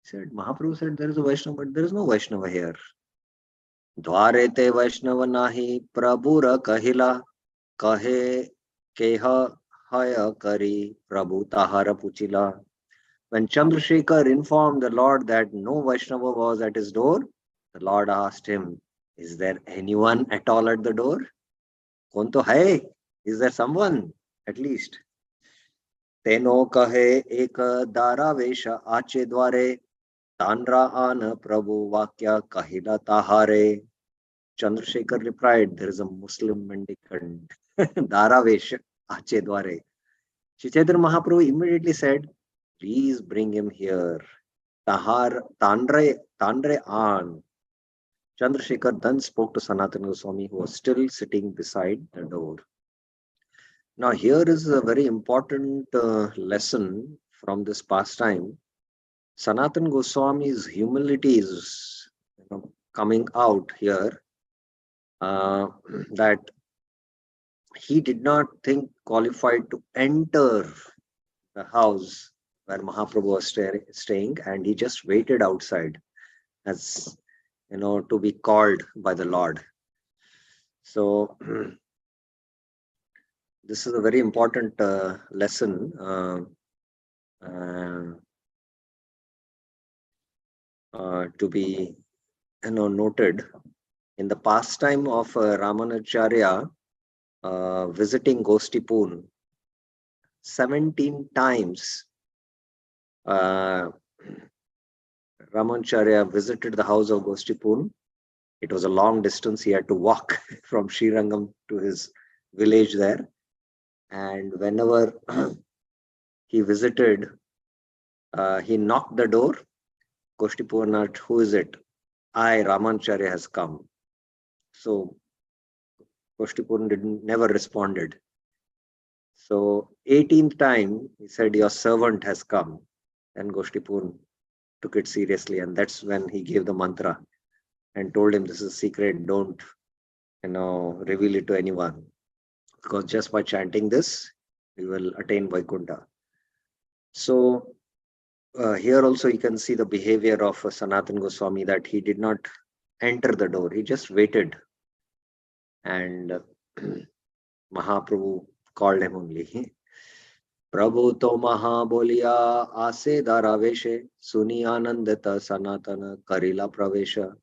Said, Mahaprabhu said, there is a Vaishnava, but there is no Vaishnava here. Dware te Vaishnava nahi prabhura kahila, kahe keha haya kari prabhu tahara puchila. When Chandrasekhar informed the Lord that no Vaishnava was at his door, the Lord asked him, is there anyone at all at the door? Kaun to hai? Is there someone at least? Teno kahe ek dara vesha ache dware, Tanra ana Prabhu Vakya Kahila Tahare. Chandrasekhar replied, there is a Muslim mendicant, Daravesh Ache Dware. Sri Chaitanya Mahaprabhu immediately said, please bring him here. Tandre An. Chandrasekhar then spoke to Sanatana Goswami, who was still sitting beside the door. Now here is a very important lesson from this pastime. Sanatana Goswami's humility is coming out here, that he did not think qualified to enter the house where Mahaprabhu was staying, and he just waited outside as to be called by the Lord. So this is a very important lesson to be noted. In the pastime of Ramanacharya visiting Gostipun, 17 times Ramanacharya visited the house of Gostipun. It was a long distance. He had to walk from Srirangam to his village there. And whenever he visited, he knocked the door. Gostipurnath, who is it? I, Ramanacharya, has come. So Gostipurnath never responded. So 18th time, he said, your servant has come. And Gostipurnath took it seriously. And that's when he gave the mantra and told him, this is secret, don't reveal it to anyone. Because just by chanting this, we will attain Vaikuntha. So here also you can see the behavior of Sanatana Goswami, that he did not enter the door. He just waited. And Mahaprabhu called him only. Prabhu to maha boliya ase daraveshe, suni anandata sanatana karila pravesha.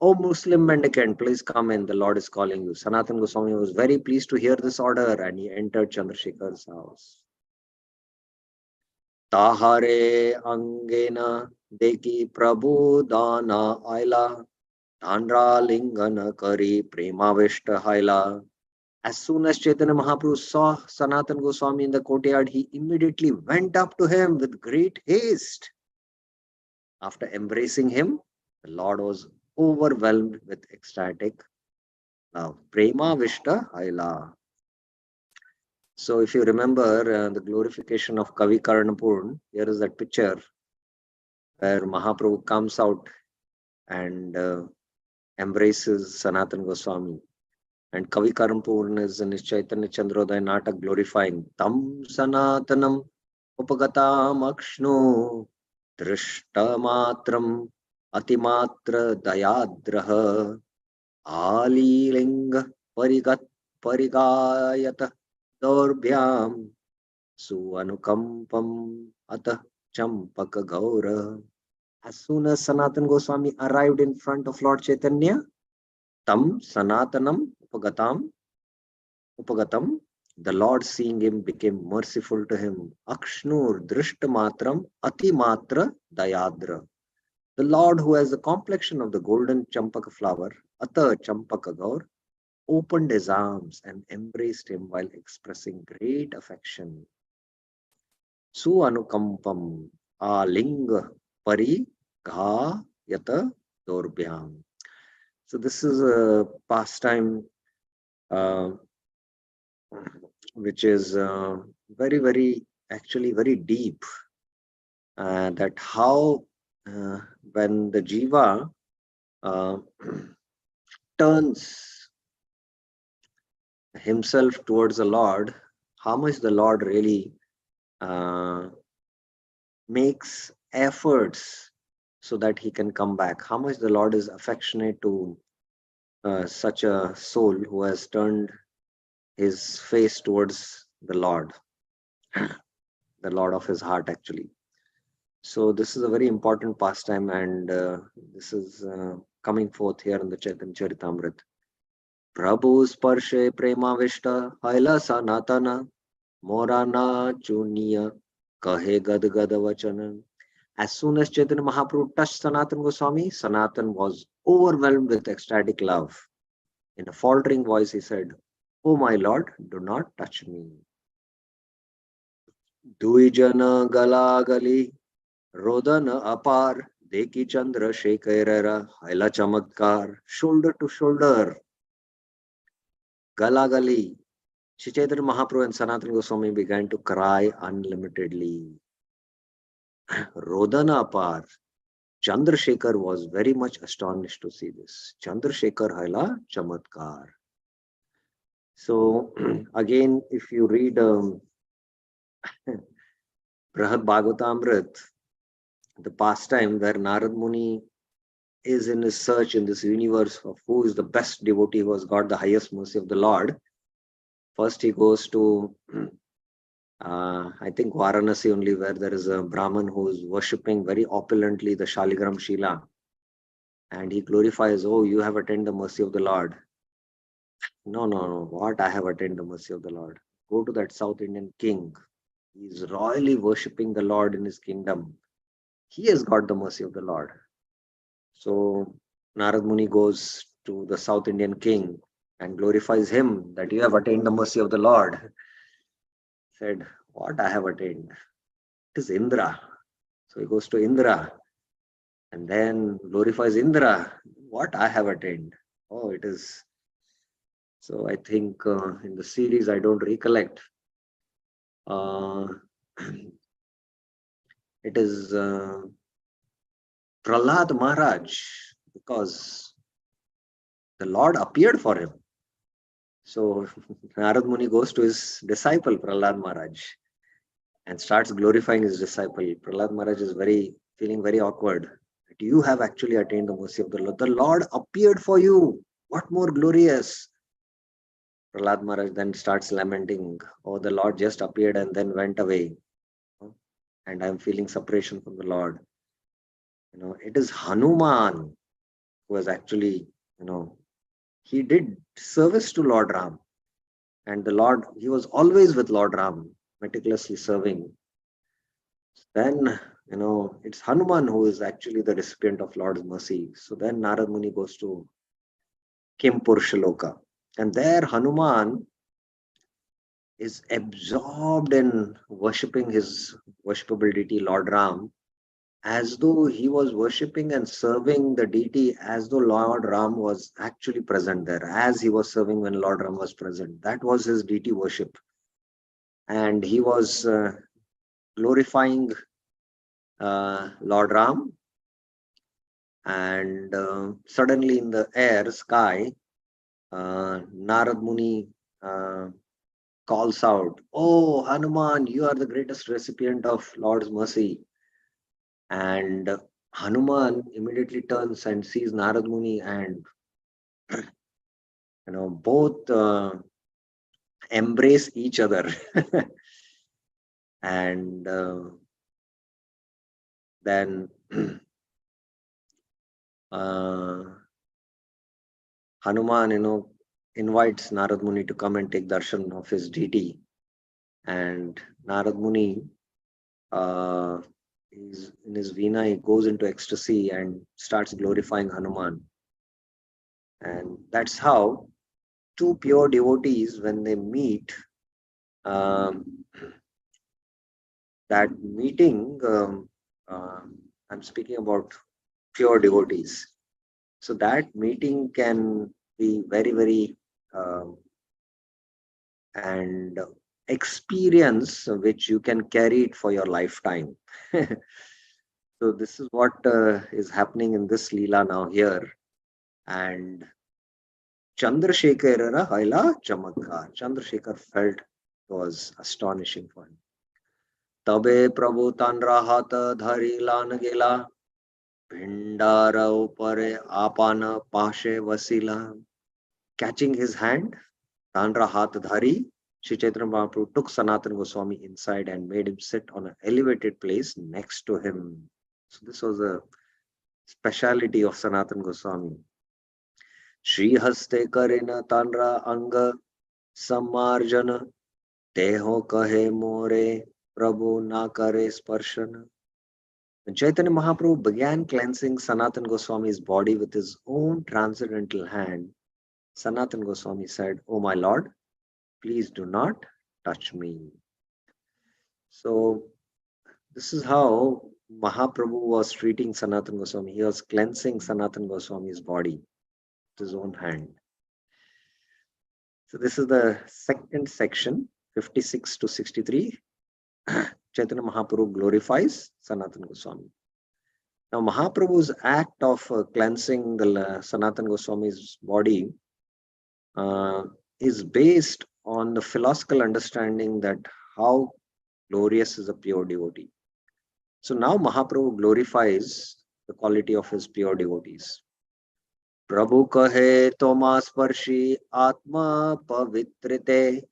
Oh, Muslim mendicant, please come in. The Lord is calling you. Sanatana Goswami was very pleased to hear this order and he entered Chandrasekhar's house. Tahare angena deki prabhu dana aila Tandra lingana kari premavishta haila. As soon as Chaitanya Mahaprabhu saw Sanatana Goswami in the courtyard, he immediately went up to him with great haste. After embracing him, the Lord was overwhelmed with ecstatic love. Prema Vishta Haila. So, if you remember the glorification of Kavi Karnapurn, here is that picture where Mahaprabhu comes out and embraces Sanatana Goswami. And Kavi Karampurna is in his Chaitanya Chandrodaya Natak glorifying Tam Sanatanam Upagatam Akshno Drishta Matram Atimatra Dayadraha Alilinga Parigayata Dorbhyam Suanukampam Atah Champaka Gaura. As soon as Sanatana Goswami arrived in front of Lord Chaitanya, Tam Sanatanam Upagatam, the Lord seeing him became merciful to him. Akshnur Drishtamatram Atimatra Dayadra. The Lord who has the complexion of the golden champaka flower, Ata Champaka Gaur, opened his arms and embraced him while expressing great affection. Su Anukampam Alinga Pari Gha Yata Dorbhyam. So this is a pastime which is very, very, actually very deep. That how when the jiva turns himself towards the Lord, how much the Lord really makes efforts so that he can come back. How much the Lord is affectionate to such a soul who has turned his face towards the Lord of his heart actually. So this is a very important pastime and this is coming forth here in the Chaitanya Charitamrita. Prabhu Sparshe Prema Vishta Haila Sanatana Morana Chuniya Kahe Gad Gada Vachana. As soon as Chaitanya Mahaprabhu touched Sanatana Goswami, Sanatana was overwhelmed with ecstatic love. In a faltering voice he said, "Oh my Lord, do not touch me." Duijana Galagali Rodana Apar Deki Chandra Shekarara Haila Chamatkar, shoulder to shoulder. Galagali. Shri Chaitanya Mahaprabhu and Sanatana Goswami began to cry unlimitedly. Rodana Apar. Chandrasekhar was very much astonished to see this. Chandrasekhar Haila Chamatkar. So again, if you read Brahad Bhagavatamrit, the pastime where Narad Muni is in his search in this universe of who is the best devotee who has got the highest mercy of the Lord. First he goes to, I think Varanasi only, where there is a Brahman who is worshipping very opulently the Shaligram Shila. And he glorifies, "Oh, you have attained the mercy of the Lord." No, no, no. What? I have attained the mercy of the Lord. Go to that South Indian king. He is royally worshipping the Lord in his kingdom. He has got the mercy of the Lord. So Narad Muni goes to the South Indian king and glorifies him that you have attained the mercy of the Lord. Said, "What I have attained? It is Indra." So he goes to Indra and then glorifies Indra. "What I have attained? Oh, it is." So I think in the series, I don't recollect. It is Prahlad Maharaj, because the Lord appeared for him. So Narad Muni goes to his disciple Prahlad Maharaj and starts glorifying his disciple. Prahlad Maharaj is feeling very awkward. That you have actually attained the mercy of the Lord. The Lord appeared for you. What more glorious? Prahlad Maharaj then starts lamenting, "Oh, the Lord just appeared and then went away. And I'm feeling separation from the Lord." It is Hanuman was actually, he did service to Lord Ram. And he was always with Lord Ram, meticulously serving. Then, it's Hanuman who is actually the recipient of Lord's mercy. So then Narad Muni goes to Kim Purushaloka. And there Hanuman is absorbed in worshipping his worshipable deity, Lord Ram, as though he was worshipping and serving the deity as though Lord Ram was actually present there, as he was serving when Lord Ram was present. That was his deity worship. And he was glorifying Lord Ram. And suddenly in the air, sky, Narad Muni calls out, "Oh, Hanuman, you are the greatest recipient of Lord's mercy." And Hanuman immediately turns and sees Narad Muni, and both embrace each other. And then Hanuman, invites Narad Muni to come and take darshan of his deity. And Narad Muni, he's in his Veena, he goes into ecstasy and starts glorifying Hanuman. And that's how two pure devotees, when they meet, that meeting, I'm speaking about pure devotees. So that meeting can be very, very, and experience which you can carry it for your lifetime. So this is what is happening in this Leela now here. And Chandrasekhara Haila Chamatkar. Chandrasekhar felt it was astonishing for him. Tabe Prabhu Tanra Hata Dhari Lan Gela Bhindara Upare Apana Pashe Vasila. Catching his hand, Tanra Hata Dhari, Sri Chaitanya Mahaprabhu took Sanatana Goswami inside and made him sit on an elevated place next to him. So this was a speciality of Sanatana Goswami. Shri Haste Karina Tanra Anga Samarjana Teho Kahe More Prabhu Na Kare Sparshana. When Chaitanya Mahaprabhu began cleansing Sanatana Goswami's body with his own transcendental hand, Sanatana Goswami said, "Oh my Lord, please do not touch me." So this is how Mahaprabhu was treating Sanatana Goswami. He was cleansing Sanatana Goswami's body with his own hand. So this is the second section, 56 to 63. Chaitanya Mahaprabhu glorifies Sanatana Goswami. Now Mahaprabhu's act of cleansing the Sanatana Goswami's body is based on the philosophical understanding that how glorious is a pure devotee. So now Mahaprabhu glorifies the quality of his pure devotees. Prabhu kahe toma sparshi atma pavitrite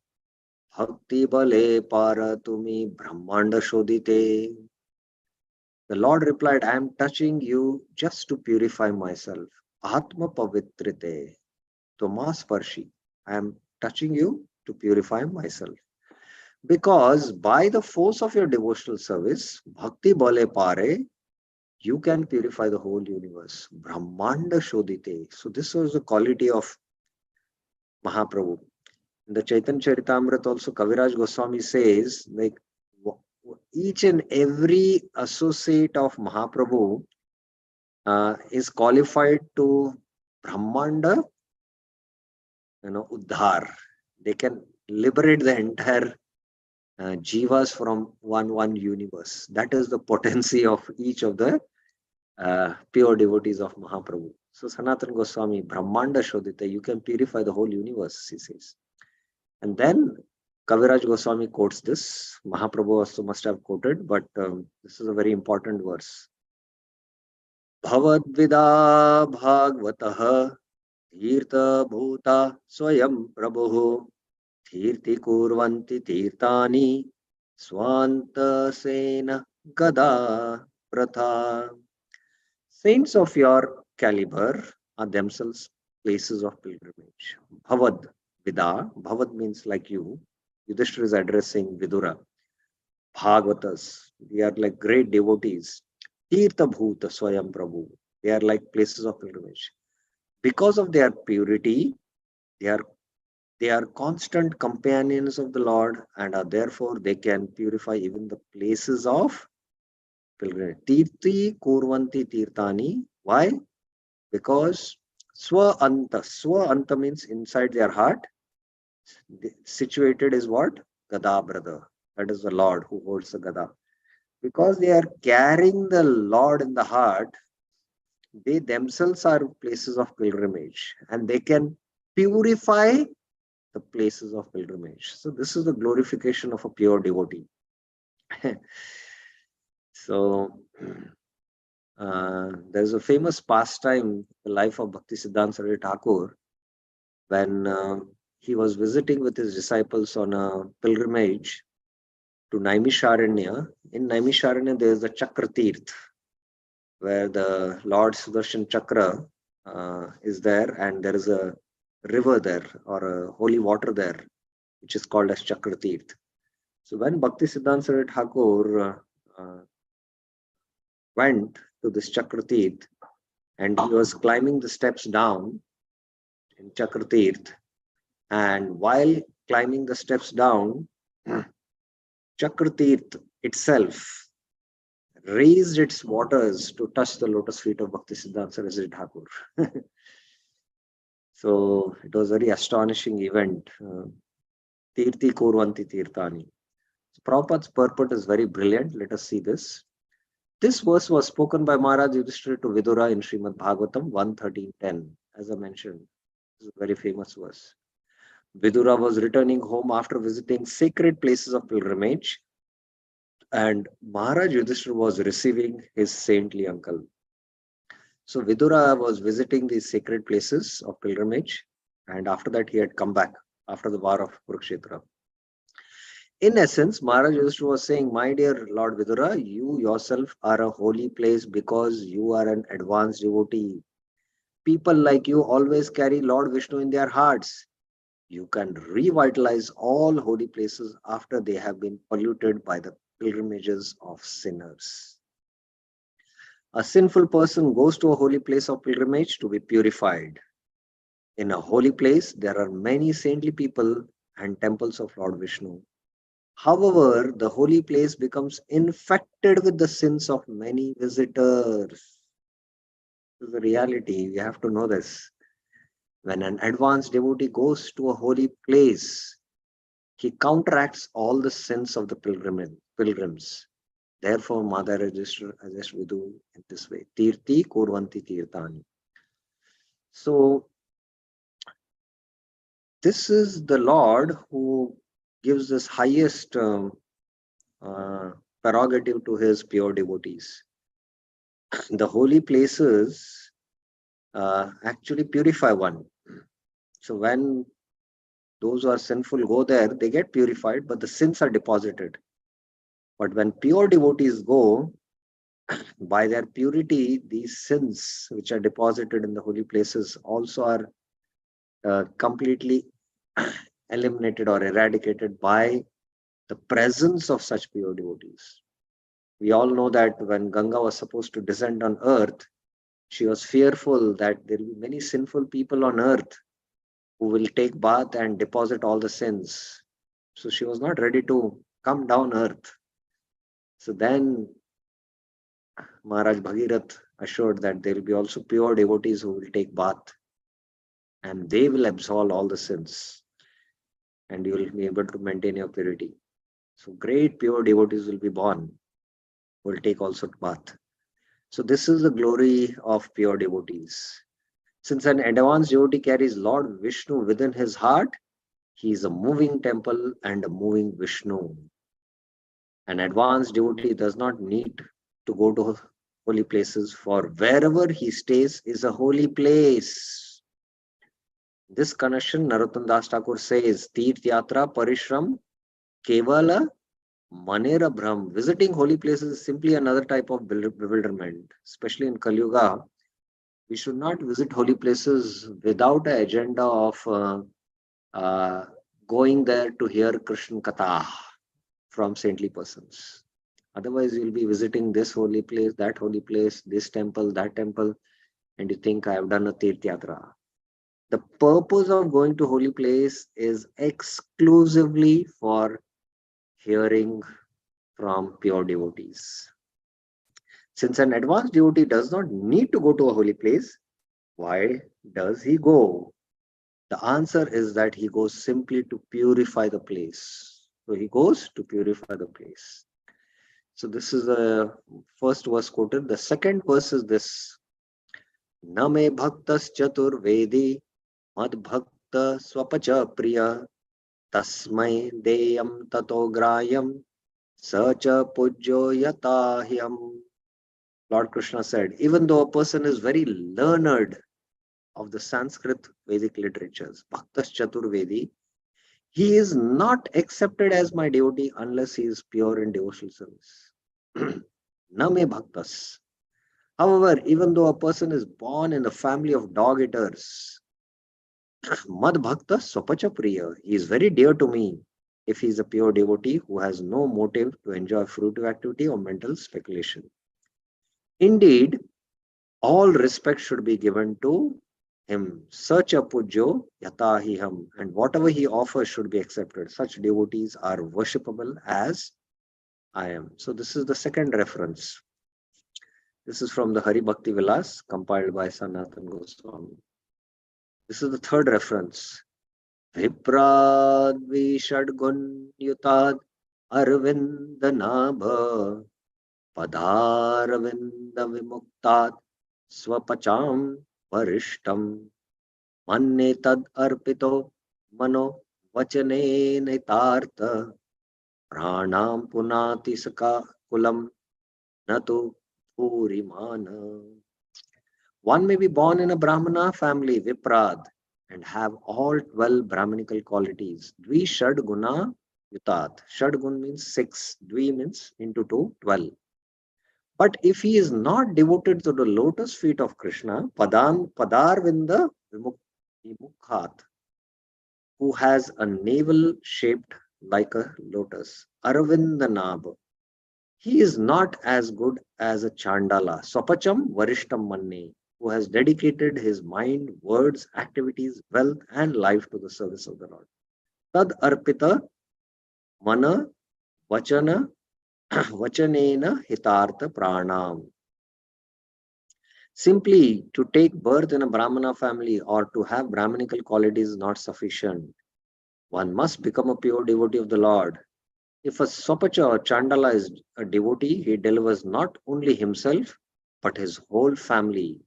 bhakti bale para tumi brahmanda shodite. The Lord replied, "I am touching you just to purify myself. Atma pavitrite toma sparshi. I am touching you to purify myself. Because by the force of your devotional service, bhakti bale pare, you can purify the whole universe. Brahmanda shodite." So this was the quality of Mahaprabhu. In the Chaitanya Charitamrita also, Kaviraj Goswami says, like, each and every associate of Mahaprabhu is qualified to Brahmanda, Uddhar. They can liberate the entire jivas from one universe. That is the potency of each of the pure devotees of Mahaprabhu. So Sanatana Goswami, Brahmanda Shodita, you can purify the whole universe, he says. And then Kaviraj Goswami quotes this. Mahaprabhu also must have quoted, but this is a very important verse. Bhavadvida bhagvatah tirtha bhuta swayam prabhu tirti kurvanti tirtani swanta sena gada pratha. Saints of your caliber are themselves places of pilgrimage. Bhavad Vida, Bhavad means like you. Yudhishthira is addressing Vidura. Bhagavatas, they are like great devotees. Tirtha Bhuta Swayam Prabhu, they are like places of pilgrimage. Because of their purity, they are constant companions of the Lord and are therefore they can purify even the places of pilgrimage. Tirti Kurvanti Tirtani. Why? Because Swa Anta means inside their heart. Situated is what? Gada, brother. That is the Lord who holds the Gada. Because they are carrying the Lord in the heart, they themselves are places of pilgrimage and they can purify the places of pilgrimage. So this is the glorification of a pure devotee. So there's a famous pastime, the life of Bhaktisiddhanta Saraswati Thakur, when he was visiting with his disciples on a pilgrimage to Naimisharanya. In Naimisharanya, there is the Chakra Tirth, where the Lord Sudarshan Chakra is there, and there is a river there or a holy water there, which is called as Chakra Tirth. So when Bhaktisiddhanta Saraswati Thakur went to this Chakra Tirth and he was climbing the steps down in Chakra Tirth, and while climbing the steps down, Chakra Tirth itself raised its waters to touch the lotus feet of Bhaktisiddhanta Saraswati Thakur. So it was a very astonishing event. Tirti Kurvanti Tirtani. So Prabhupada's purport is very brilliant. Let us see this. This verse was spoken by Maharaj Yudhishthira to Vidura in Srimad Bhagavatam 1:13-10. As I mentioned, this is a very famous verse. Vidura was returning home after visiting sacred places of pilgrimage, and Maharaj Yudhishthira was receiving his saintly uncle. So Vidura was visiting these sacred places of pilgrimage, and after that he had come back after the war of Kurukshetra. In essence, Maharaj Yudhishthira was saying, my dear Lord Vidura, you yourself are a holy place because you are an advanced devotee. People like you always carry Lord Vishnu in their hearts. You can revitalize all holy places after they have been polluted by the pilgrimages of sinners. A sinful person goes to a holy place of pilgrimage to be purified. In a holy place, there are many saintly people and temples of Lord Vishnu. However, the holy place becomes infected with the sins of many visitors. This is the reality. We have to know this. When an advanced devotee goes to a holy place, he counteracts all the sins of the pilgrims. Therefore, Mother Register as we do in this way. Tirti Kurvanti Tirtani. So, this is the Lord who gives this highest prerogative to his pure devotees. The holy places actually purify one. So when those who are sinful go there, they get purified, but the sins are deposited. But when pure devotees go, by their purity, these sins which are deposited in the holy places also are completely eliminated or eradicated by the presence of such pure devotees. We all know that when Ganga was supposed to descend on earth, she was fearful that there will be many sinful people on earth who will take bath and deposit all the sins. So she was not ready to come down earth. So then Maharaj Bhagirath assured that there will be also pure devotees who will take bath and they will absolve all the sins and you will be able to maintain your purity. So great pure devotees will be born, will take also bath. So this is the glory of pure devotees. Since an advanced devotee carries Lord Vishnu within his heart, he is a moving temple and a moving Vishnu. An advanced devotee does not need to go to holy places, for wherever he stays is a holy place. This connection, Narottam Das Thakur says, Tirth Yatra Parishram Kevala Manera Brahm. Visiting holy places is simply another type of bewilderment, especially in Kali Yuga. We should not visit holy places without an agenda of going there to hear Krishna Katha from saintly persons. Otherwise, you'll be visiting this holy place, this temple, that temple, and you think I have done a Tirth Yatra. The purpose of going to holy place is exclusively for hearing from pure devotees. Since an advanced devotee does not need to go to a holy place, why does he go? The answer is that he goes simply to purify the place. So he goes to purify the place. So this is the first verse quoted. The second verse is this. Name bhaktas chatur vedi mad bhakta swapacha priya tasmai deyam tato grayam sacha pujyo yatahyam. Lord Krishna said, even though a person is very learned of the Sanskrit Vedic literatures, Bhaktas Chaturvedi, he is not accepted as my devotee unless he is pure in devotional service. Name Bhaktas. However, even though a person is born in the family of dog eaters, Mad Bhakta Swapacha Priya, he is very dear to me if he is a pure devotee who has no motive to enjoy fruitive activity or mental speculation. Indeed, all respect should be given to him. Such a pujo yatahiham, and whatever he offers should be accepted. Such devotees are worshipable as I am. So this is the second reference. This is from the Hari Bhakti Vilas compiled by Sanatana Goswami. This is the third reference. Viprad Vishadgun Yutad Arvinda Nabha Padaravinda Vimuktad Swapacham Varishtam Manne Tad Arpito Mano Vachane Netartha Pranam Punati Saka Kulam Natu Purimana. One may be born in a Brahmana family, Viprad, and have all 12 Brahminical qualities. Dvi Shad Guna Yutat. Shad Gun means 6. Dvi means into 2, 12. But if he is not devoted to the lotus feet of Krishna, Padarvinda Vimukhat, who has a navel shaped like a lotus, Arvindanab, he is not as good as a Chandala, Swapacham Varishtam Manne, who has dedicated his mind, words, activities, wealth, and life to the service of the Lord. Tad Arpita Mana Vachana Vachanena Hitartha Pranam. Simply to take birth in a Brahmana family or to have Brahminical qualities is not sufficient. One must become a pure devotee of the Lord. If a Sopacha or Chandala is a devotee, he delivers not only himself, but his whole family.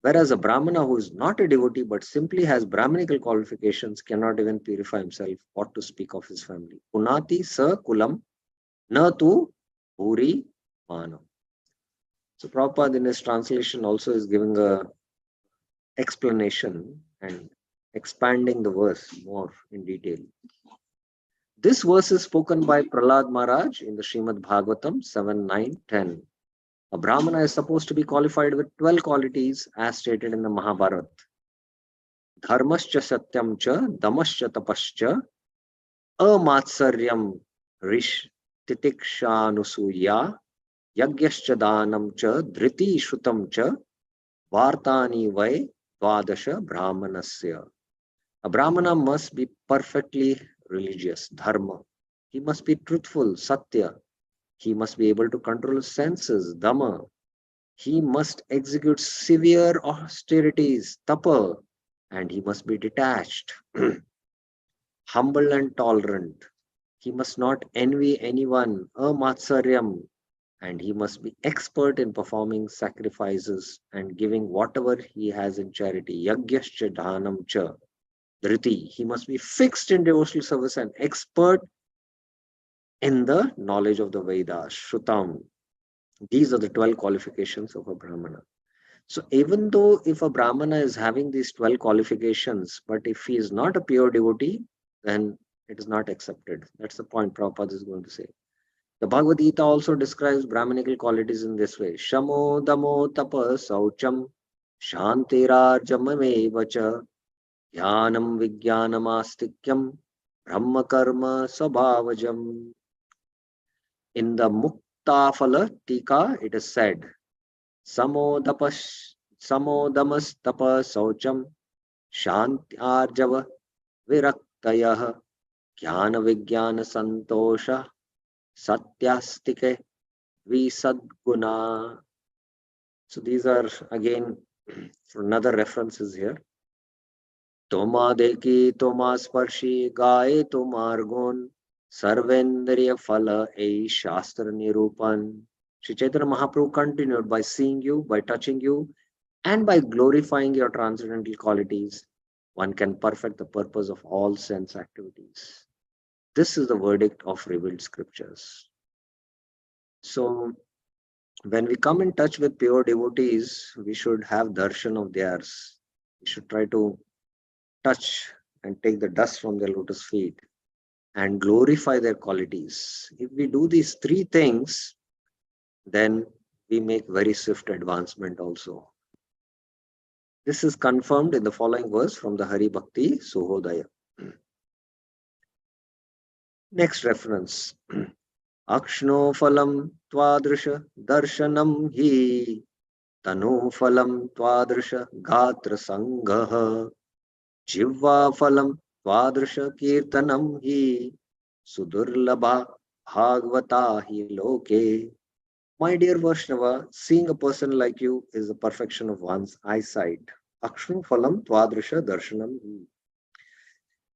Whereas a Brahmana who is not a devotee but simply has Brahminical qualifications cannot even purify himself, what to speak of his family. Punati sa kulam na tu puri mano. So Prabhupada in his translation also is giving a explanation and expanding the verse more in detail. This verse is spoken by Prahlad Maharaj in the Srimad Bhagavatam 7, 9, 10. A Brahmana is supposed to be qualified with 12 qualities as stated in the Mahabharata. Dharmascha satyam cha, damascha tapascha, amatsaryam rish titikshanusuya, yagyascha danam cha, dhriti shrutam cha, vartani vai dvadasha brahmanasya. A Brahmana must be perfectly religious, dharma. He must be truthful, satya. He must be able to control his senses, dhamma. He must execute severe austerities, tapa. And he must be detached, humble and tolerant. He must not envy anyone, amatsaryam. And he must be expert in performing sacrifices and giving whatever he has in charity. Yagyascha dhanam cha. Dhriti. He must be fixed in devotional service and expert in the knowledge of the Vedas, Shrutam. These are the 12 qualifications of a Brahmana. So even though if a Brahmana is having these 12 qualifications, but if he is not a pure devotee, then it is not accepted. That's the point Prabhupada is going to say. The Bhagavad Gita also describes Brahminical qualities in this way. Shamo, Damo, Tapa, Saucham, Shantirajamameva cha Dhyanam Vijnanamastikhyam Brahma Karma Sabhavajam. In the Muktafala Tika, it is said, Samodamas Tapa Saucham Shantyarjava Viraktayah Jnana Vijnana Santosha Satyastike Visadguna. So these are again another references here. Toma deki, toma sparshi, gaye tomar gun, sarvendriya phala ei shastra nirupan. Sri Chaitanya Mahaprabhu continued by seeing you, by touching you, and by glorifying your transcendental qualities. One can perfect the purpose of all sense activities. This is the verdict of revealed scriptures. So, when we come in touch with pure devotees, we should have darshan of theirs. We should try to touch and take the dust from their lotus feet and glorify their qualities. If we do these three things, then we make very swift advancement also. This is confirmed in the following verse from the Hari Bhakti Suhodaya. Next reference. Akshno phalam twadrisha darshanam hi tanu phalam twadrisha gatra sangha jivva phalam twadrisha kirtanam hi sudurlabha bhagavata hi loke. My dear Vaishnava, seeing a person like you is the perfection of one's eyesight. Akshnu phalam twadrisha darshanam hi.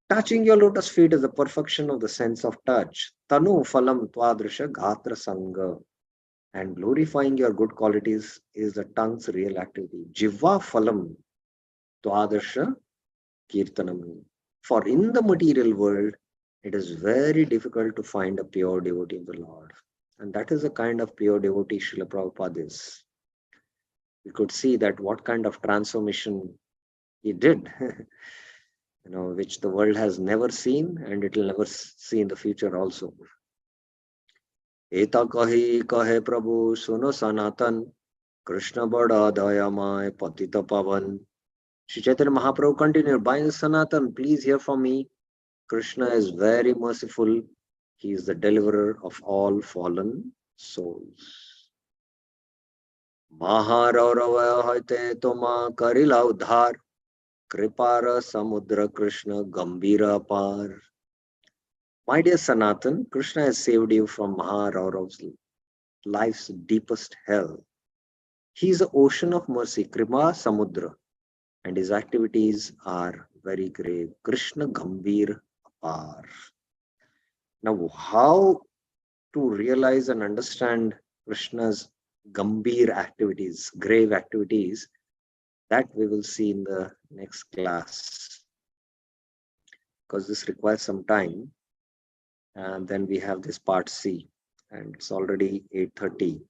Touching your lotus feet is the perfection of the sense of touch. Tanu phalam twadrisha gatra sangha. And glorifying your good qualities is the tongue's real activity. Jivva phalam twadrisha kirtanam. For in the material world, it is very difficult to find a pure devotee of the Lord. And that is the kind of pure devotee Srila Prabhupada is. We could see that what kind of transformation he did. Which the world has never seen and it will never see in the future also. Eta kahi kahe Prabhu suno Sanatan Krishna bada dayamay patita pavan. Sri Chaitanya Mahaprabhu continued, by Sanatan, please hear from me. Krishna is very merciful. He is the deliverer of all fallen souls. Maharauravaya haite toma karila udhar. Kripara Samudra Krishna Gambira Par. My dear Sanatan, Krishna has saved you from Maharaurav's life's deepest hell. He is the ocean of mercy, Kripa Samudra, and his activities are very grave. Krishna Gambir Par. Now, how to realize and understand Krishna's Gambir activities, grave activities, that we will see in the next class, because this requires some time. And then we have this part C, and it's already 8:30.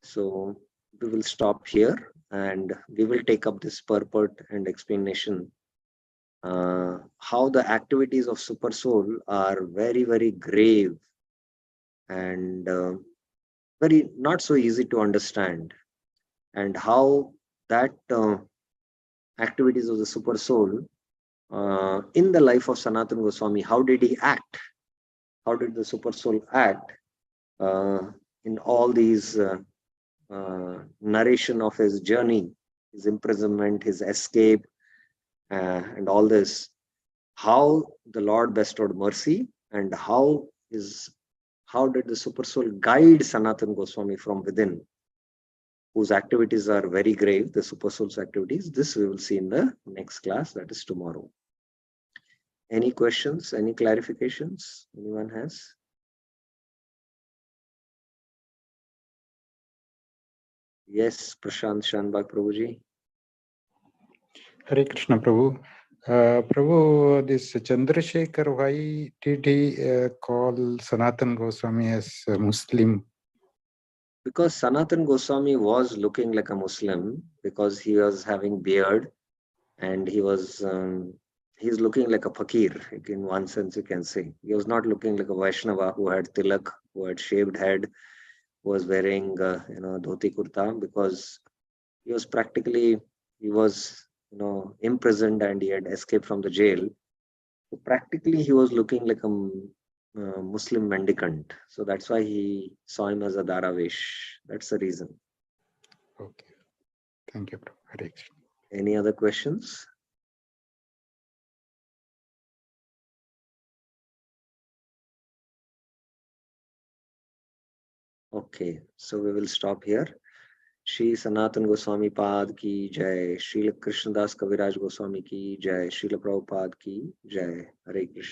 So we will stop here and we will take up this purport and explanation, how the activities of Super Soul are very, very grave and very not so easy to understand, and how that activities of the Super Soul in the life of Sanatana Goswami, how did he act? How did the Super Soul act in all these narration of his journey, his imprisonment, his escape, and all this? How the Lord bestowed mercy, and how did the Super Soul guide Sanatana Goswami from within, whose activities are very grave, the Super Soul's activities. This we will see in the next class, that is tomorrow. Any questions, any clarifications anyone has? Yes, Prashant Shanbag Prabhuji. Hare Krishna Prabhu. Prabhu, this Chandrasekhar, why did he call Sanatana Goswami as a Muslim? Because Sanatana Goswami was looking like a Muslim, because he was having beard and he was he's looking like a fakir, in one sense you can say. He was not looking like a Vaishnava who had tilak, who had shaved head, who was wearing dhoti kurta, because he was practically he was, imprisoned and he had escaped from the jail. So practically, he was looking like a Muslim mendicant. So that's why he saw him as a Daravish. That's the reason. Okay. Thank you, Prabhu. Hare Krishna. Any other questions? Okay, so we will stop here. Shri Sanatan Goswami Pad ki jai, Srila Krishnadas Kaviraj Goswami ki jai, Srila Prabhupada ki jai. Hare Krishna.